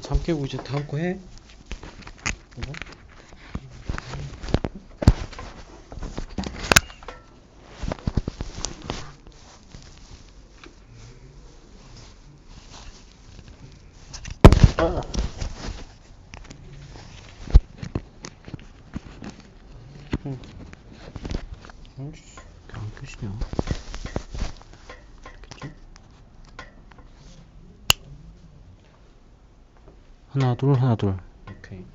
잠 깨고 이제 다음 거 해. 이거? 응. 안 끄시냐? 겠지? 하나 둘 하나 둘. 오케이.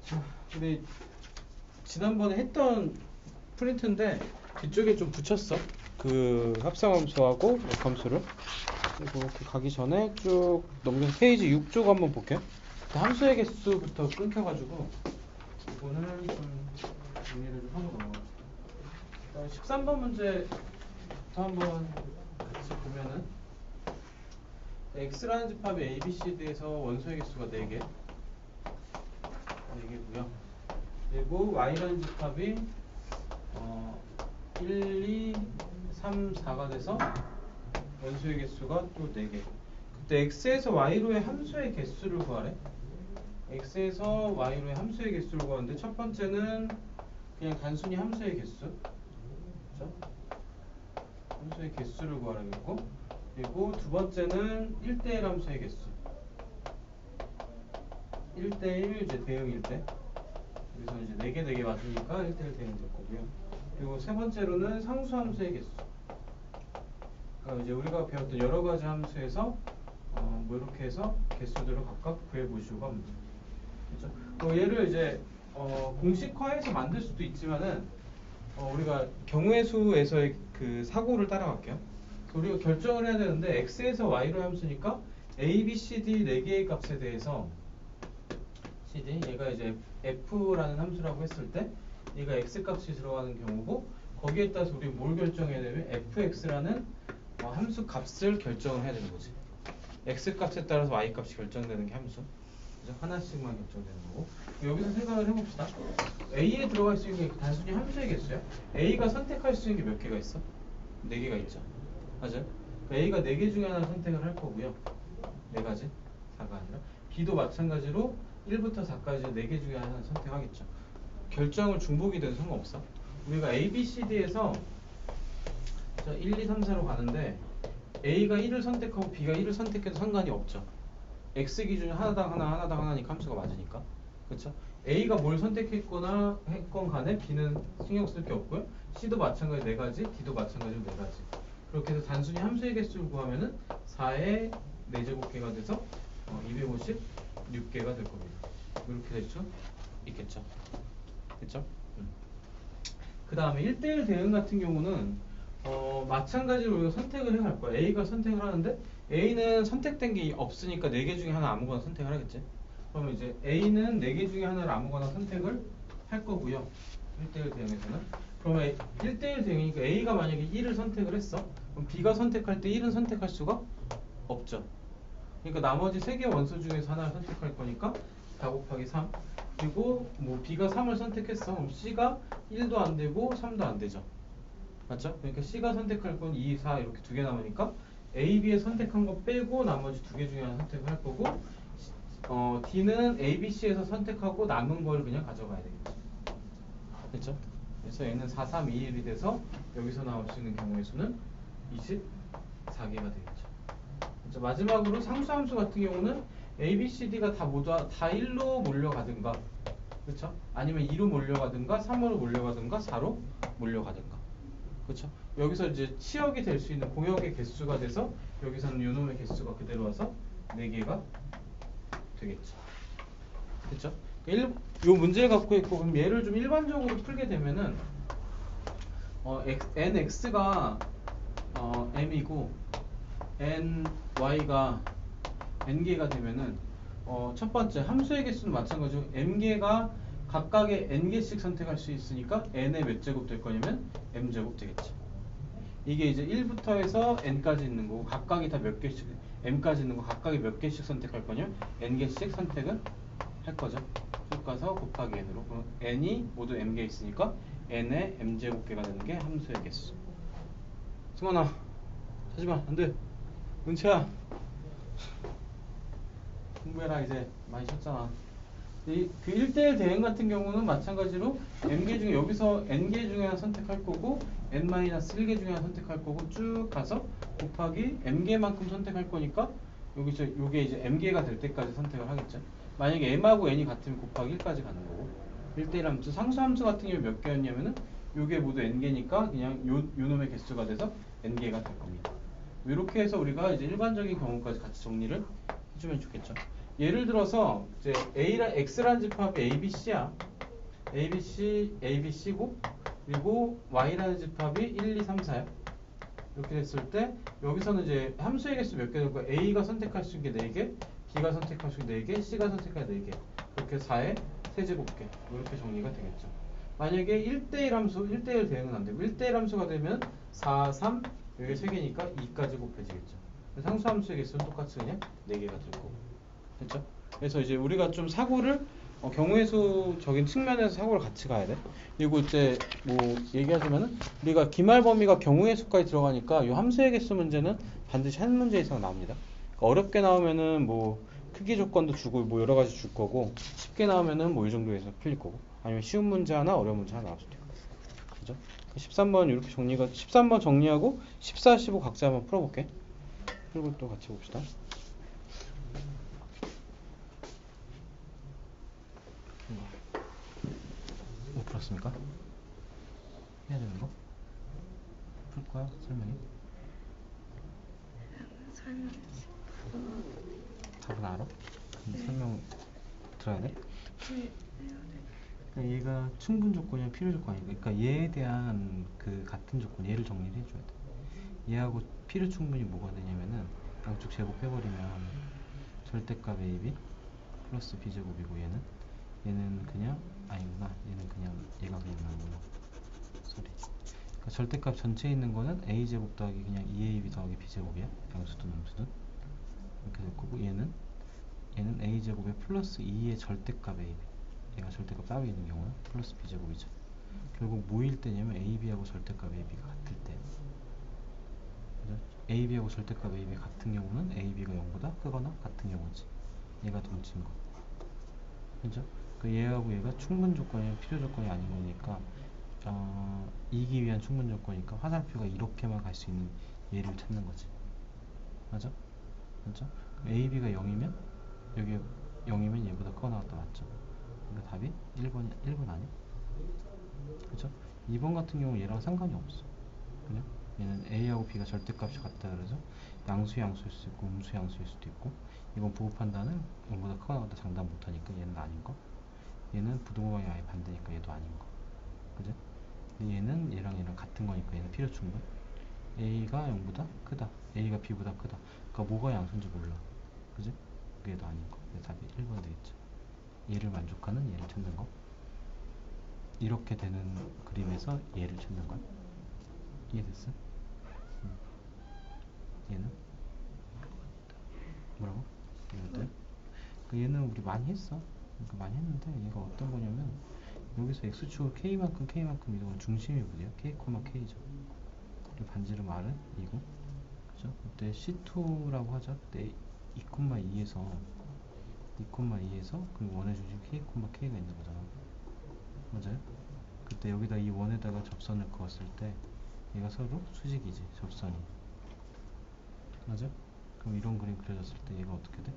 자, 근데 지난번에 했던 프린트인데 뒤쪽에 좀 붙였어. 그 합성함수하고 역함수를. 그리고 이렇게 가기 전에 쭉 넘겨서 페이지 6쪽 한번 볼게. 함수의 개수부터 끊겨가지고 이거는 좀 정리를 좀 하고 넘어가자. 13번 문제부터 한번 같이 보면은 x라는 집합이 a, b, c, d에서 원소의 개수가 4개 4개고요. 그리고 y라는 집합이 1, 2, 3, 4가 돼서 원소의 개수가 또 4개. 그때 x에서 y로의 함수의 개수를 구하래. x에서 y로의 함수의 개수를 구하는데 첫 번째는 그냥 단순히 함수의 개수, 그렇죠? 함수의 개수를 구하라겠고, 그리고 두 번째는 1대1 함수의 개수. 1대1 이제 대응일 때. 여기서 이제 4개 맞으니까 1대1 대응 될 거고요. 그리고 세 번째로는 상수 함수의 개수. 그러니까 이제 우리가 배웠던 여러 가지 함수에서 뭐 이렇게 해서 개수들을 각각 구해보시고 합니다. 그렇죠? 얘를 이제 공식화해서 만들 수도 있지만은 우리가 경우의 수에서의 그 사고를 따라갈게요. 우리가 결정을 해야 되는데 x에서 y로 함수니까 a, b, c, d 4개의 값에 대해서 cd 얘가 이제 f라는 함수라고 했을 때 얘가 x 값이 들어가는 경우고 거기에 따라서 우리 뭘 결정해야 되면 fx라는 함수 값을 결정을 해야 되는 거지. x 값에 따라서 y 값이 결정되는 게 함수. 그죠? 하나씩만 결정되는 거고. 여기서 생각을 해봅시다. A에 들어갈 수 있는 게 단순히 함수의 개수야. A가 선택할 수 있는 게 몇 개가 있어? 4개가 있죠. 맞아요? 그러니까 A가 4개 중에 하나 선택을 할 거고요. 4가지? 4가 아니라. B도 마찬가지로 1부터 4까지 4개 중에 하나 선택하겠죠. 결정을 중복이 돼도 상관없어. 우리가 A, B, C, D에서 1, 2, 3, 4로 가는데 A가 1을 선택하고 B가 1을 선택해도 상관이 없죠. X 기준이 하나당 하나니까 함수가 맞으니까. 그렇죠? A가 뭘 선택했거나 했건 간에 B는 신경 쓸 게 없고요. C도 마찬가지 4가지, D도 마찬가지로 4가지. 그렇게 해서 단순히 함수의 개수를 구하면은 4의 4제곱개가 돼서 256개가 될 겁니다. 이렇게 될 수 있겠죠. 그렇죠? 그 다음에 1대1 대응 같은 경우는 마찬가지로 우리가 선택을 해야 할 거야. A가 선택을 하는데 A는 선택된 게 없으니까 4개 중에 하나 아무거나 선택을 하겠지. 그러면 이제 A는 4개 중에 하나를 아무거나 선택을 할 거고요. 1대1 대응에서는. 그러면 1대1 대응이니까 A가 만약에 1을 선택을 했어. 그럼 B가 선택할 때 1은 선택할 수가 없죠. 그러니까 나머지 3개 원소 중에서 하나를 선택할 거니까 4 곱하기 3. 그리고 뭐 B가 3을 선택했어. 그럼 C가 1도 안 되고 3도 안 되죠. 맞죠? 그러니까 C가 선택할 건 2, 4 이렇게 2개 남으니까 A, B에 선택한 거 빼고 나머지 2개 중에 하나 선택을 할 거고 D는 A, B, C에서 선택하고 남은 걸 그냥 가져가야 되겠죠. 그렇죠? 그래서 얘는 4, 3, 2, 1이 돼서 여기서 나올 수 있는 경우의 수는 24개가 되겠죠. 그렇죠? 마지막으로 상수함수 같은 경우는 A, B, C, D가 다 모두 다 1로 몰려가든가 그렇죠? 아니면 2로 몰려가든가 3으로 몰려가든가 4로 몰려가든가 그렇죠? 여기서 이제 치역이 될 수 있는 공역의 개수가 돼서 여기서는 요놈의 개수가 그대로 와서 4개가 되겠죠. 그렇죠? 요 문제를 갖고 있고 그럼 얘를 좀 일반적으로 풀게 되면은 nx가 m이고 ny가 n개가 되면은 첫 번째 함수의 개수는 마찬가지로 m개가 각각의 n개씩 선택할 수 있으니까 n의 몇 제곱 될 거냐면 m제곱 되겠죠. 이게 이제 1부터 해서 n까지 있는 거고 각각이 다 몇 개씩 m까지 있는 거 각각이 몇 개씩 선택할 거냐면 n개씩 선택을 할 거죠. 쭉 가서 곱하기 n으로 그럼 n이 모두 m개 있으니까 n의 m제곱개가 되는 게 함수의 개수. 승환아 하지마 안돼 은채야 공부해라 이제 많이 쉬었잖아. 그 1대1 대응 같은 경우는 마찬가지로 m개 중에 여기서 n개 중에 하나 선택할 거고 n-1개 중에 하나 선택할 거고 쭉 가서 곱하기 m개만큼 선택할 거니까 여기서 요게 이제 m개가 될 때까지 선택을 하겠죠. 만약에 m하고 n이 같으면 곱하기 1까지 가는 거고 1대1 함수 상수함수 같은 경우 몇 개였냐면은 요게 모두 n개니까 그냥 요 놈의 개수가 돼서 n개가 될 겁니다. 이렇게 해서 우리가 이제 일반적인 경우까지 같이 정리를 해주면 좋겠죠. 예를 들어서 이제 x라는 집합이 ABC야. ABC고 그리고 y라는 집합이 1, 2, 3, 4야. 이렇게 됐을 때 여기서는 이제 함수의 개수 몇 개 될 거야? A가 선택할 수 있는 게 4개, B가 선택할 수 있는 게 4개, C가 선택할 4개. 그렇게 4의 세제곱개. 이렇게 정리가 되겠죠. 만약에 1대1 함수, 1대1 대응은 안 되고 1대1 함수가 되면 4, 3, 여기 3개니까 2까지 곱해지겠죠. 상수 함수의 개수는 똑같이 그냥 4개가 될 거고. 됐죠? 그래서 이제 우리가 좀 사고를 경우의 수적인 측면에서 사고를 같이 가야 돼. 그리고 이제 뭐 얘기하자면은 우리가 기말 범위가 경우의 수까지 들어가니까 이 함수의 개수 문제는 반드시 한 문제 이상 나옵니다. 그러니까 어렵게 나오면은 뭐 크기 조건도 주고 뭐 여러 가지 줄 거고 쉽게 나오면은 뭐 이 정도에서 풀릴 거고 아니면 쉬운 문제 하나 어려운 문제 하나 나올 수도 있고. 그죠? 13번 이렇게 정리가 13번 정리하고 14, 15 각자 한번 풀어볼게. 그리고 또 같이 봅시다. 못 풀었습니까? 해야 되는 거? 풀 거야? 설명이? 답은 알아? 근데 설명 들어야 돼? 그러니까 얘가 충분 조건이야 필요 조건이 그러니까 얘에 대한 그 같은 조건 얘를 정리를 해줘야 돼. 얘하고 필요 충분이 뭐가 되냐면은 양쪽 제곱해버리면 절대값 AB 플러스 B제곱이고 얘는 그냥 아니구나 얘는 그냥 얘가 그냥 나오구나 소리. 그러니까 절대값 전체에 있는 거는 A제곱 더하기 그냥 2AB 더하기 B제곱이야 양수든 음수든 이렇게 될 거고 얘는 A제곱에 플러스 2의 절대값 AB 얘가 절대값 따로 있는 경우는 플러스 B제곱이죠. 결국 뭐일 때냐면 AB하고 절대값 AB가 같을 때 AB하고 절대값 AB 같은 경우는 AB가 0보다 크거나 같은 경우지. 얘가 동치인 거. 그죠? 그 얘하고 얘가 충분 조건이 필요 조건이 아닌 거니까 이기 위한 충분 조건이니까 화살표가 이렇게만 갈 수 있는 얘를 찾는 거지. 맞아? 맞죠? AB가 0이면 여기 0이면 얘보다 크거나 같다 맞죠? 그러니까 답이 1번 아니야? 그죠? 2번 같은 경우 얘랑 상관이 없어. 그냥 얘는 A하고 B가 절대값이 같다 그러죠. 양수 양수일 수도 있고 음수 양수일 수도 있고 이건 부호 판단은 0보다 크거나 같다 장담 못하니까 얘는 아닌 거. 얘는 부등호방이 아예 반대니까 얘도 아닌 거. 그죠? 얘는 얘랑 같은 거니까 얘는 필요 충분. A가 0보다 크다. A가 B보다 크다. 그러니까 뭐가 양수인지 몰라. 그지? 얘도 아닌 거. 그래서 답이 1번 되겠죠. 얘를 만족하는 얘를 찾는 거. 이렇게 되는 그림에서 얘를 찾는 거야. 이해됐어? 얘는? 뭐라고? 얘는? 얘는 우리 많이 했어. 그러니까 많이 했는데 얘가 어떤 거냐면 여기서 x축을 k만큼 이동한 중심이 뭐예요? k, k죠. 그리고 반지름 r은 2고 그죠? 그때 C2라고 하자. 그때 2,2에서 그리고 원의 중심 k, k가 있는 거잖아. 맞아요? 그때 여기다 이 원에다가 접선을 그었을 때 얘가 서로 수직이지 접선이. 맞아? 그럼 이런 그림 그려졌을 때 얘가 어떻게 돼?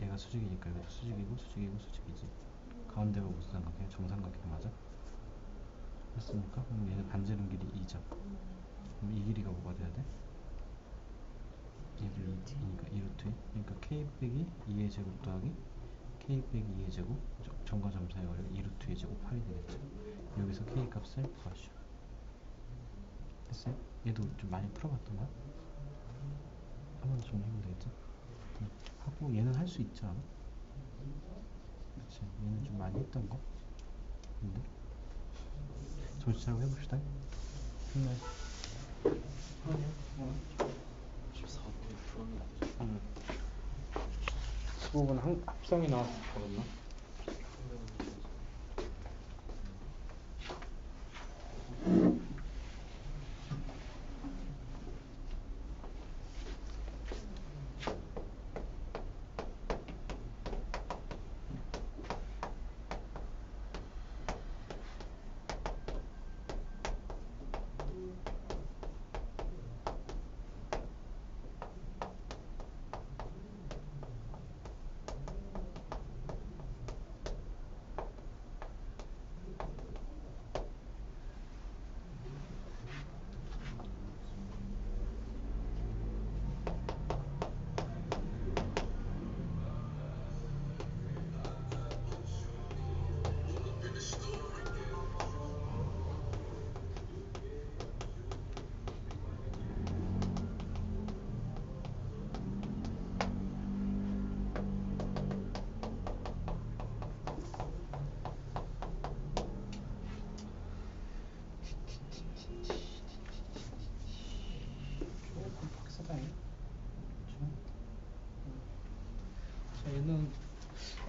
얘가 수직이니까 여기도 수직이지. 가운데가 무슨 삼각형이야? 정삼각형 맞아? 됐습니까? 그럼 얘는 반지름 길이 2죠. 그럼 이 길이가 뭐가 돼야 돼? 얘도 2니까 2루트. 그러니까 k 빼기 2의 제곱 더하기 k 빼기 2의 제곱 점과 점 사이 거리가 2루트의 제곱 8이 되겠죠. 여기서 k 값을 구하시오. 됐어요? 얘도 좀 많이 풀어봤던 거야? 한 번 더 정리해보면 되겠지? 하고 얘는 할 수 있지 않아? 그치? 얘는 좀 많이 했던 거? 근데 정신 차리고 해봅시다. 힘내. 15분 합성이 나왔었거든요.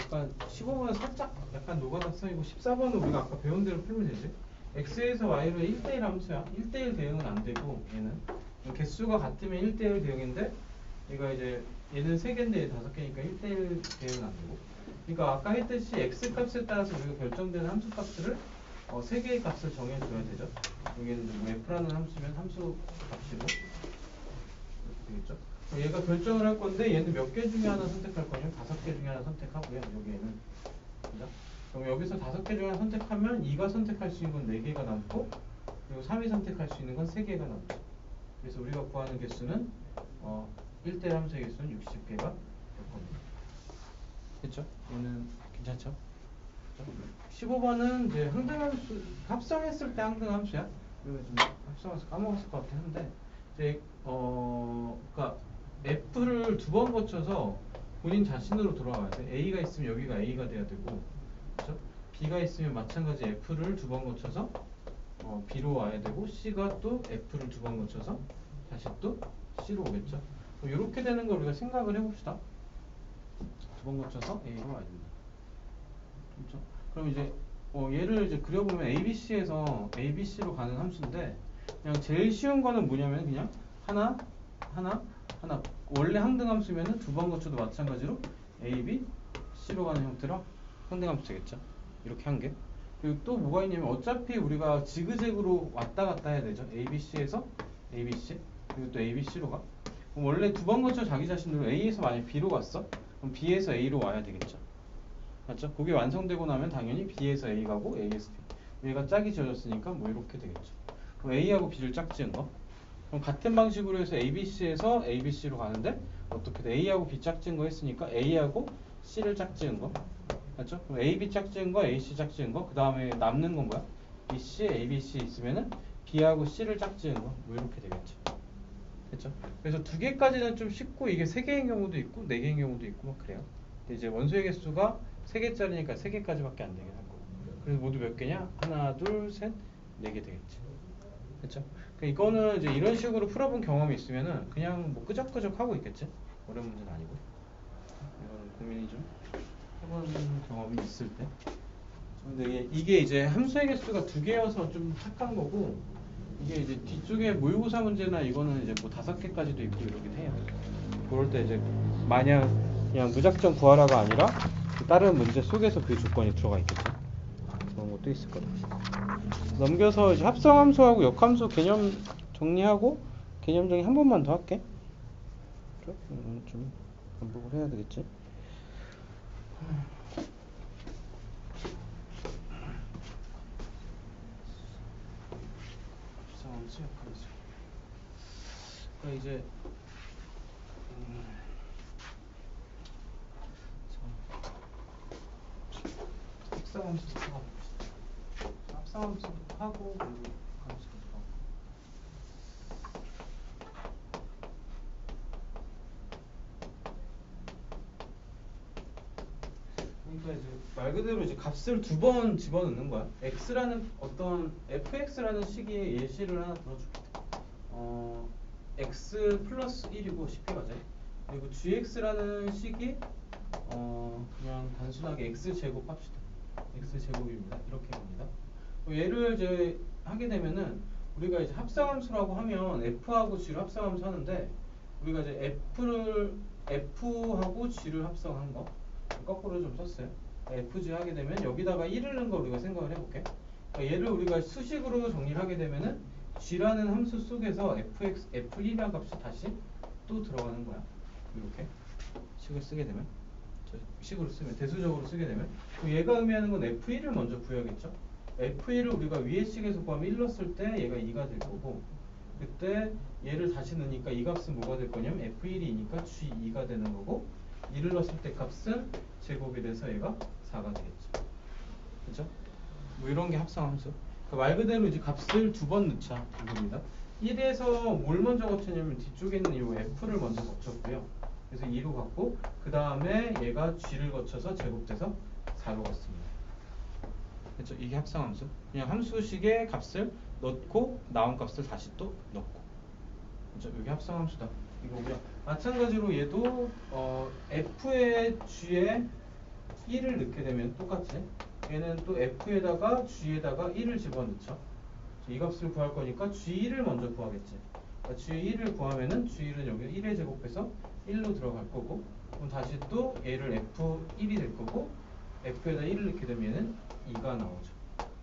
약간 15번은 살짝 약간 노가다 써이고 14번은 우리가 아까 배운 대로 풀면 되지. x에서 y로 1대1 함수야. 1대1 대응은 안 되고 얘는 개수가 같으면 1대1 대응인데 얘가 이제 얘는 3개인데 얘 5개니까 1대1 대응은 안 되고. 그러니까 아까 했듯이 x 값에 따라서 우리가 결정되는 함수 값들을 3개의 값을 정해줘야 되죠. 여기는 뭐 f라는 함수면 함수 값이고 이렇게 되겠죠. 얘가 결정을 할 건데 얘는 몇 개 중에 하나 선택할 거냐면 5개 중에 하나 선택하고요. 여기에는 그죠? 그럼 여기서 5개 중에 하나 선택하면 2가 선택할 수 있는 건 4개가 남고 그리고 3이 선택할 수 있는 건 3개가 남죠. 그래서 우리가 구하는 개수는 1대 함수의 개수는 60개가 될 겁니다. 됐죠? 얘는 괜찮죠? 15번은 이제 항등함수 합성했을 때 항등함수야. 이거 좀 합성해서 까먹었을 것 같긴 한데 이제 그러니까 F를 2번 거쳐서 본인 자신으로 돌아와야 돼. A가 있으면 여기가 A가 돼야 되고, 그렇죠? B가 있으면 마찬가지 F를 2번 거쳐서 B로 와야 되고, C가 또 F를 2번 거쳐서 다시 또 C로 오겠죠. 이렇게 되는 걸 우리가 생각을 해봅시다. 2번 거쳐서 A로 와야 된다. 그렇죠? 그럼 이제 얘를 이제 그려보면 ABC에서 ABC로 가는 함수인데 그냥 제일 쉬운 거는 뭐냐면 그냥 하나 원래 항등함수면은 2번 거쳐도 마찬가지로 A, B, C로 가는 형태로 항등함수 되겠죠. 이렇게 한 개. 그리고 또 뭐가 있냐면 어차피 우리가 지그재그로 왔다 갔다 해야 되죠. A, B, C에서 A, B, C 그리고 또 A, B, C로 가. 그럼 원래 2번 거쳐 자기 자신으로 A에서 만약 B로 갔어? 그럼 B에서 A로 와야 되겠죠. 맞죠? 그게 완성되고 나면 당연히 B에서 A 가고 A에서 B. 얘가 짝이 지어졌으니까 뭐 이렇게 되겠죠. 그럼 A하고 B를 짝 지은 거. 그럼 같은 방식으로 해서 ABC에서 ABC로 가는데 어떻게 돼? A하고 B 짝 지은 거 했으니까 A하고 C를 짝 지은 거. 맞죠? 그럼 AB 짝 지은 거, AC 짝 지은 거. 그 다음에 남는 건 뭐야? BC, ABC 있으면은 B하고 C를 짝 지은 거. 뭐 이렇게 되겠죠. 됐죠? 그래서 2개까지는 좀 쉽고 이게 3개인 경우도 있고 4개인 경우도 있고 막 그래요. 근데 이제 원소의 개수가 3개짜리니까 3개까지밖에 안 되긴 할 거고. 그래서 모두 몇 개냐? 하나, 둘, 셋, 4개 되겠지. 그렇죠? 이거는 이제 이런 식으로 풀어본 경험이 있으면은 그냥 뭐 끄적끄적 하고 있겠지. 어려운 문제는 아니고. 이거는 고민이 좀 해본 경험이 있을 때. 근데 이게 이제 함수의 개수가 2개여서 좀 착한 거고 이게 이제 뒤쪽에 모의고사 문제나 이거는 이제 뭐 5개까지도 있고 이러긴 해요. 그럴 때 이제 마냥 그냥 무작정 구하라가 아니라 다른 문제 속에서 그 조건이 들어가 있겠죠. 그런 것도 있을 거다. 넘겨서 이제 합성함수하고 역함수 개념 정리하고 개념 정리 한 번만 더 할게. 좀 반복을 해야 되겠지. 합성함수, 역함수. 그러니까 이제 합성함수부터 가봅시다. 합성함수부터 하고 그리고 역함수부터 하고. 그러니까 이제 말 그대로 이제 값을 2번 집어넣는 거야. x라는 어떤 fx라는 식의 예시를 하나 들어줄게. x 플러스 1이고 쉽게 가자. 그리고 gx라는 식이 그냥 단순하게 x 제곱 합시다. x 제곱입니다. 이렇게 갑니다. 얘를 이제 하게 되면은 우리가 이제 합성함수라고 하면 f하고 g를 합성함수 하는데 우리가 이제 f하고 g를 합성한 거 거꾸로 좀 썼어요. fg 하게 되면 여기다가 1을 넣은 거 우리가 생각을 해볼게. 그러니까 얘를 우리가 수식으로 정리를 하게 되면은 g라는 함수 속에서 f1이라는 값이 다시 또 들어가는 거야. 이렇게 식을 쓰게 되면 식으로 쓰면 대수적으로 쓰게 되면 얘가 의미하는 건 f1을 먼저 구해야겠죠. f1을 우리가 위에 식에서 구하면 1 넣었을 때 얘가 2가 될 거고 그때 얘를 다시 넣으니까 이 값은 뭐가 될 거냐면 f1이니까 g2가 되는 거고 2를 넣었을 때 값은 제곱이 돼서 얘가 4가 되겠죠. 그죠? 뭐 이런 게 합성함수. 말 그대로 이제 값을 2번 넣자 이겁니다. 1에서 뭘 먼저 거쳤냐면 뒤쪽에 있는 이 f를 먼저 거쳤고요. 그래서 2로 갔고 그 다음에 얘가 g를 거쳐서 제곱돼서 4로 갔습니다. 그렇죠? 이게 합성함수. 그냥 함수식의 값을 넣고 나온 값을 다시 또 넣고. 그렇죠? 이게 합성함수다. 이거고요. 마찬가지로 얘도 f의 g의 1을 넣게 되면 똑같이 얘는 또 f에다가 g에다가 1을 집어넣죠. 이 값을 구할 거니까 g1을 먼저 구하겠지. 그러니까 g1을 구하면은 g1은 여기 1에 제곱해서 1로 들어갈 거고, 그럼 다시 또 얘를 f1이 될 거고, f에다 1을 넣게 되면 얘는 2가 나오죠.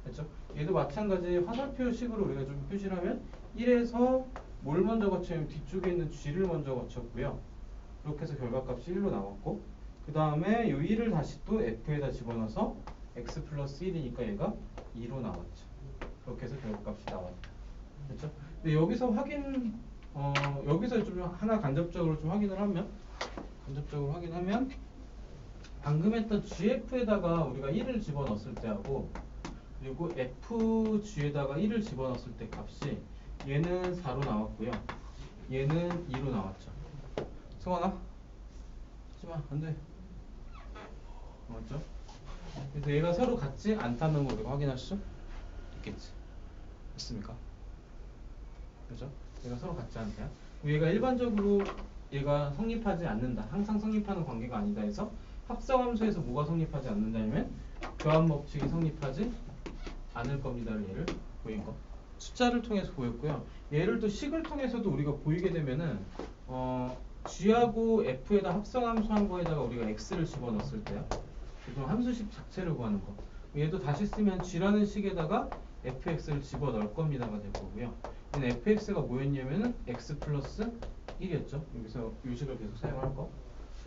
됐죠? 얘도 마찬가지 화살표식으로 우리가 좀 표시를 하면 1에서 뭘 먼저 거치면 뒤쪽에 있는 g를 먼저 거쳤고요. 그렇게 해서 결과값이 1로 나왔고, 그 다음에 이 1을 다시 또 f에다 집어넣어서 x 플러스 1이니까 얘가 2로 나왔죠. 그렇게 해서 결과값이 나왔다. 됐죠? 근데 여기서 여기서 좀 하나 간접적으로 좀 확인하면 방금 했던 gf에다가 우리가 1을 집어넣었을 때하고, 그리고 fg에다가 1을 집어넣었을 때 값이 얘는 4로 나왔고요. 얘는 2로 나왔죠. 승환아, 하지마, 안돼. 맞죠? 그래서 얘가 서로 같지 않다는 걸 우리가 확인할 수 있겠지. 됐습니까? 그죠? 얘가 서로 같지 않대요. 얘가 일반적으로 얘가 성립하지 않는다. 항상 성립하는 관계가 아니다 해서 합성함수에서 뭐가 성립하지 않는다면 교환 법칙이 성립하지 않을 겁니다를 얘를 보인 거. 숫자를 통해서 보였고요. 얘를 또 식을 통해서도 우리가 보이게 되면은 g하고 f에다 합성함수 한 거에다가 우리가 x를 집어넣었을 때요. 그럼 함수식 자체를 구하는 거. 얘도 다시 쓰면 g라는 식에다가 fx를 집어넣을 겁니다가 될 거고요. 얘는 fx가 뭐였냐면은 x 플러스 1이었죠. 여기서 이 식을 계속 사용할 거.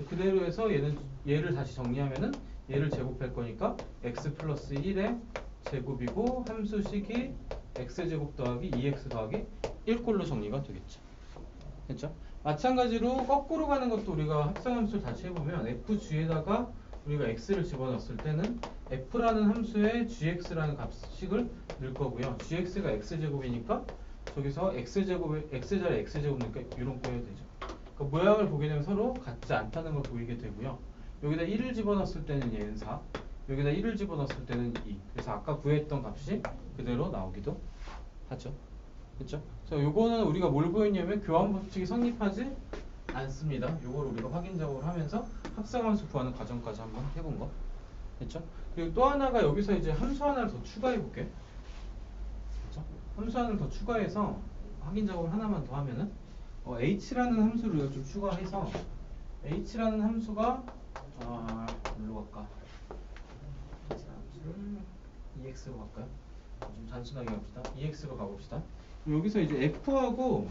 그대로 해서 얘를 다시 정리하면은 얘를 제곱할 거니까 x 플러스 1의 제곱이고 함수식이 x제곱 더하기 2x 더하기 1꼴로 정리가 되겠죠. 됐죠? 마찬가지로 거꾸로 가는 것도 우리가 합성함수를 다시 해보면 fg에다가 우리가 x를 집어넣었을 때는 f라는 함수에 gx라는 값식을 넣을 거고요. gx가 x제곱이니까 저기서 x제곱에 x자리에 x제곱 넣으니까 이런 거 해야 되죠. 그러니까 모양을 보게 되면 서로 같지 않다는 걸 보이게 되고요. 여기다 1을 집어넣었을 때는 얘는 4, 여기다 1을 집어넣었을 때는 2. 그래서 아까 구했던 값이 그대로 나오기도 하죠. 그렇죠? 그래서 요거는 우리가 뭘 보였냐면 교환 법칙이 성립하지 않습니다. 요걸 우리가 확인적으로 하면서 합성함수 구하는 과정까지 한번 해본 거. 됐죠? 그리고 또 하나가 여기서 이제 함수 하나를 더 추가해 볼게. 그렇죠? 함수 하나를 더 추가해서 확인적으로 하나만 더 하면은 h라는 함수를 우리가 좀 추가해서 h라는 함수가 뭘로 갈까? EX로 갈까요? 좀 단순하게 갑시다. EX로 가봅시다. 여기서 이제 F하고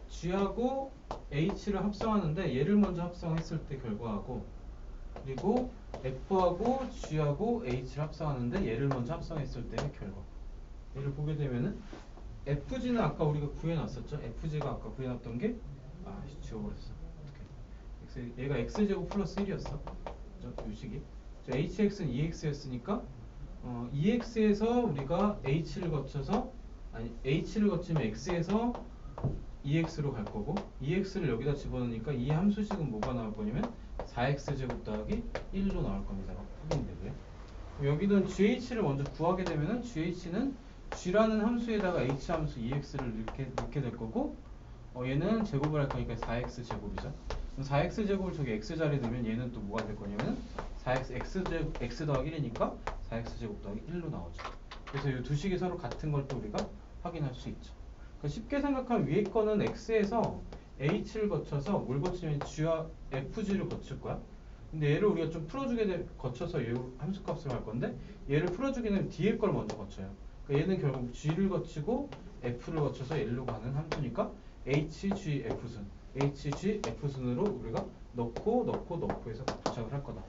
G하고 H를 합성하는데 얘를 먼저 합성했을 때 결과하고, 그리고 F하고 G하고 H를 합성하는데 얘를 먼저 합성했을 때의 결과. 얘를 보게 되면은 FG는 아까 우리가 구해놨었죠. FG가 아까 구해놨던 게 지워버렸어. 어떻게? 얘가 X제곱 플러스 1이었어. 이 식이. HX는 EX였으니까 EX에서 우리가 H를 거쳐서 H를 거치면 X에서 EX로 갈 거고, EX를 여기다 집어넣으니까 이 함수식은 뭐가 나올 거냐면 4X제곱 더하기 1로 나올 겁니다. 확인되고요. 여기는 GH를 먼저 구하게 되면은 GH는 G라는 함수에다가 H 함수 EX를 넣게 될 거고, 얘는 제곱을 할 거니까 4x 제곱이죠. 그럼 4x 제곱을 저기 x 자리에 넣으면 얘는 또 뭐가 될 거냐면 4x x 더하기 1이니까 4x 제곱 더하기 1로 나오죠. 그래서 이 두 식이 서로 같은 걸 또 우리가 확인할 수 있죠. 그러니까 쉽게 생각하면 위에 거는 x에서 h를 거쳐서 뭘 거치면 g와 fg를 거칠 거야. 근데 얘를 우리가 좀 거쳐서 이 함수값을 할 건데, 얘를 풀어주게 되면 뒤에 걸 먼저 거쳐요. 그러니까 얘는 결국 g를 거치고 f를 거쳐서 L로 가는 함수니까 HGF순, HGF순으로 우리가 넣고 해서 도착을 할 거다.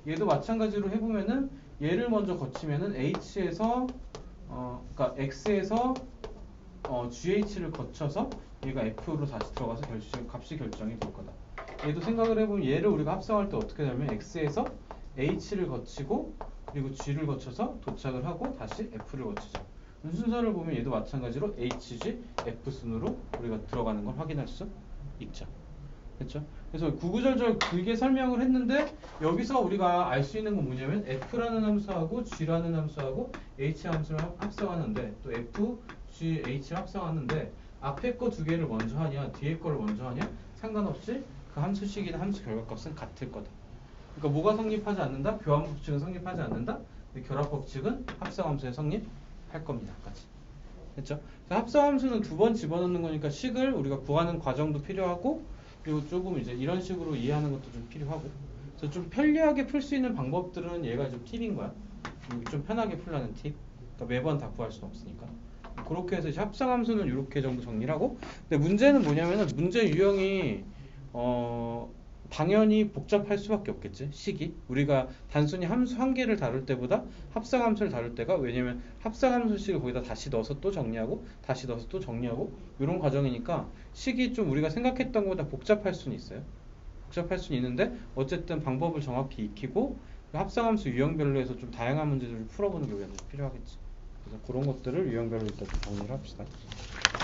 얘도 마찬가지로 해보면은 얘를 먼저 거치면은 H에서 그러니까 X에서 GH를 거쳐서 얘가 F로 다시 들어가서 값이 결정이 될 거다. 얘도 생각을 해보면 얘를 우리가 합성할 때 어떻게 되냐면 X에서 H를 거치고 그리고 G를 거쳐서 도착을 하고 다시 F를 거치죠. 순서를 보면 얘도 마찬가지로 HG, F순으로 우리가 들어가는 걸 확인할 수 있죠. 됐죠? 그래서 구구절절 길게 설명을 했는데 여기서 우리가 알 수 있는 건 뭐냐면 F라는 함수하고 G라는 함수하고 H 함수를 합성하는데, 또 F, G, H를 합성하는데 앞에 거 두 개를 먼저 하냐 뒤에 거를 먼저 하냐 상관없이 그 함수식이나 함수 결과값은 같을 거다. 그러니까 뭐가 성립하지 않는다? 교환 법칙은 성립하지 않는다. 근데 결합 법칙은 합성함수에 성립할 겁니다. 같이. 됐죠? 합성함수는 두 번 집어넣는 거니까 식을 우리가 구하는 과정도 필요하고, 그리고 조금 이제 이런 식으로 이해하는 것도 좀 필요하고. 그래서 좀 편리하게 풀 수 있는 방법들은 얘가 좀 팁인 거야. 좀 편하게 풀라는 팁. 그러니까 매번 다 구할 수는 없으니까. 그렇게 해서 이제 합성함수는 이렇게 정도 정리를 하고. 근데 문제는 뭐냐면은 문제 유형이 당연히 복잡할 수밖에 없겠지. 식이 우리가 단순히 함수 한 개를 다룰 때보다 합성함수를 다룰 때가, 왜냐면 합성함수식을 거기다 다시 넣어서 또 정리하고 다시 넣어서 또 정리하고 이런 과정이니까 식이 좀 우리가 생각했던 것보다 복잡할 수는 있어요. 복잡할 수는 있는데 어쨌든 방법을 정확히 익히고 합성함수 유형별로 해서 좀 다양한 문제들을 풀어보는 게 우리한테 필요하겠지. 그래서 그런 것들을 유형별로 일단 좀 정리를 합시다.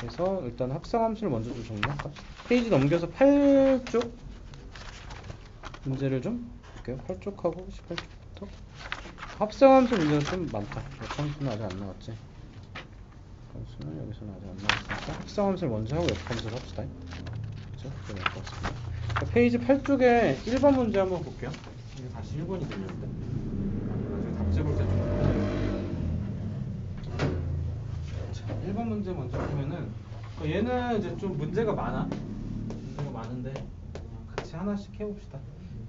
그래서 일단 합성함수를 먼저 좀 정리할까? 페이지 넘겨서 8쪽 문제를 좀 볼게요. 8쪽하고 18쪽부터. 합성함수 문제는 좀 많다. 역함수는 아직 안 나왔지. 역함수는 여기서는 아직 안 나왔으니까 합성함수를 먼저 하고 역함수를 합시다. 그렇죠? 그게 나을 것 같습니다. 자, 페이지 8쪽에 1번 문제 한번 볼게요. 이게 다시 1번이 들렸는데 나중에 답지 볼 때 좀. 자, 1번 문제 먼저 보면은 얘는 이제 좀 문제가 많아. 문제가 많은데 같이 하나씩 해봅시다.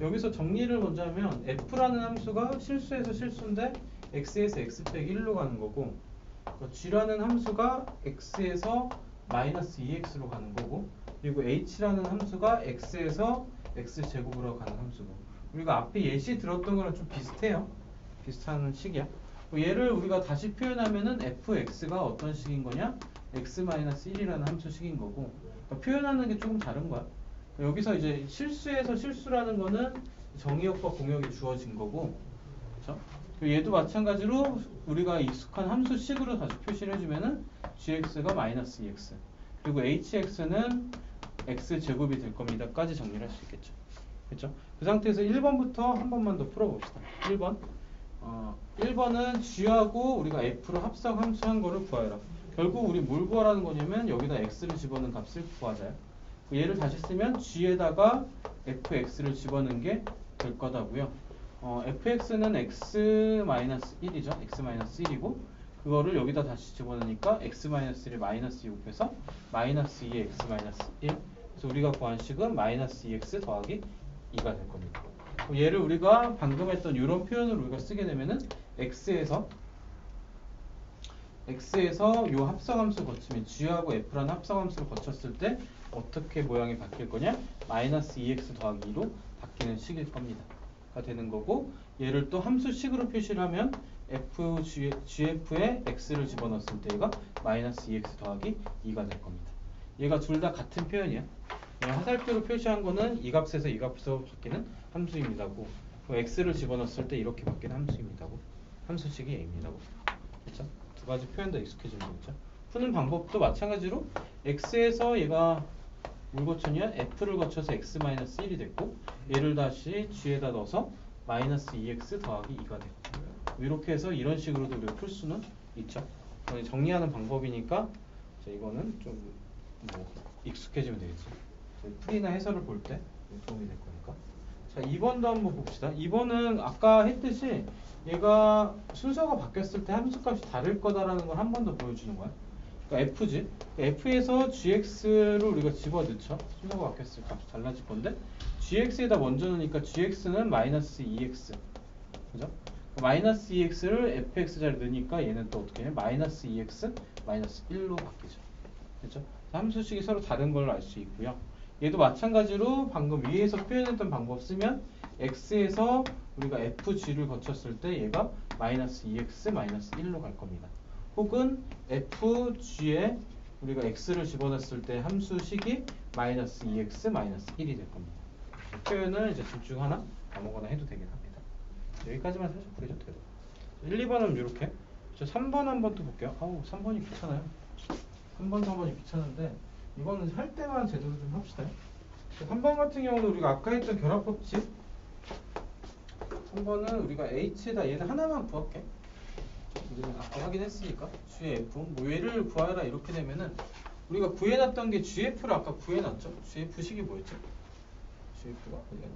여기서 정리를 먼저 하면 f라는 함수가 실수에서 실수인데 x에서 x 빼기 1로 가는 거고, g라는 함수가 x에서 마이너스 2x로 가는 거고, 그리고 h라는 함수가 x에서 x제곱으로 가는 함수고. 우리가 앞에 예시 들었던 거랑 좀 비슷해요. 비슷한 식이야. 얘를 우리가 다시 표현하면은 fx가 어떤 식인 거냐? x-1이라는 함수식인 거고, 그러니까 표현하는 게 조금 다른 거야. 여기서 이제 실수에서 실수라는 거는 정의역과 공역이 주어진 거고, 그렇죠? 얘도 마찬가지로 우리가 익숙한 함수식으로 다시 표시를 해주면은 gx가 마이너스 2x, 그리고 hx는 x제곱이 될 겁니다까지 정리를 할 수 있겠죠. 그렇죠? 그 상태에서 1번부터 한 번만 더 풀어봅시다. 1번. 1번은 g하고 우리가 f로 합성 함수한 거를 구하라. 결국 우리 뭘 구하라는 거냐면 여기다 x를 집어넣은 값을 구하자요. 얘를 다시 쓰면 g에다가 fx를 집어넣은 게 될 거다고요. fx는 x-1이죠. x-1이고 그거를 여기다 다시 집어넣으니까 x-1을 마이너스 2 곱해서 마이너스 2의 x-1. 그래서 우리가 구한 식은 마이너스 2x 더하기 2가 될 겁니다. 얘를 우리가 방금 했던 이런 표현을 우리가 쓰게 되면은 x에서 요 합성함수 거치면 g하고 f라는 합성함수를 거쳤을 때 어떻게 모양이 바뀔 거냐? 마이너스 2x 더하기 2로 바뀌는 식일 겁니다. 가 되는 거고, 얘를 또 함수식으로 표시를 하면 gf에 x를 집어넣었을 때 얘가 마이너스 2x 더하기 2가 될 겁니다. 얘가 둘 다 같은 표현이야. 화살표로 표시한 거는 이 값에서 이 값으로 바뀌는 함수입니다고, x를 집어넣었을 때 이렇게 바뀌는 함수입니다고, 함수식이 a입니다고. 그렇죠? 두 가지 표현 다 익숙해지는 거죠. 푸는 방법도 마찬가지로 x에서 얘가 뭘 거쳤냐? f를 거쳐서 x-1이 됐고, 얘를 다시 g에다 넣어서 마이너스 2x 더하기 2가 됐고, 이렇게 해서 이런 식으로도 우리가 풀 수는 있죠. 정리하는 방법이니까 이거는 좀 뭐 익숙해지면 되겠지. 풀이나 해설을 볼 때 도움이 될 거니까. 자, 2번도 한번 봅시다. 2번은 아까 했듯이 얘가 순서가 바뀌었을 때 함수값이 다를 거다라는 걸 한 번 더 보여주는 거야. 그러니까 f지. f에서 gx를 우리가 집어넣죠. 순서가 바뀌었을 때 값이 달라질 건데 gx에다 먼저 넣으니까 gx는 마이너스 2x. 그죠? 마이너스 2x를 fx 자리에 넣으니까 얘는 또 어떻게 해? 마이너스 2x 마이너스 1로 바뀌죠. 그죠? 함수식이 서로 다른 걸 알 수 있고요. 얘도 마찬가지로 방금 위에서 표현했던 방법 쓰면 x에서 우리가 fg를 거쳤을 때 얘가 마이너스 2x 마이너스 1로 갈 겁니다. 혹은 fg에 우리가 x를 집어넣었을 때 함수식이 마이너스 2x 마이너스 1이 될 겁니다. 표현을 이제 둘 중 하나 아무거나 해도 되긴 합니다. 여기까지만 살짝 보여줘도 돼요. 1, 2번은 이렇게. 3번 한번 또 볼게요. 3번이 귀찮아요. 3번, 4번이 귀찮은데 이거는 할 때만 제대로 좀 합시다. 3번 같은 경우는 우리가 아까 했던 결합법칙, 3번은 우리가 h에다 얘는 하나만 구할게. 우리는 아까 확인했으니까 gf 뭐 얘를 구하라 이렇게 되면은 우리가 구해놨던 게 gf를 아까 구해놨죠. gf식이 뭐였죠? GF가 어디 갔냐?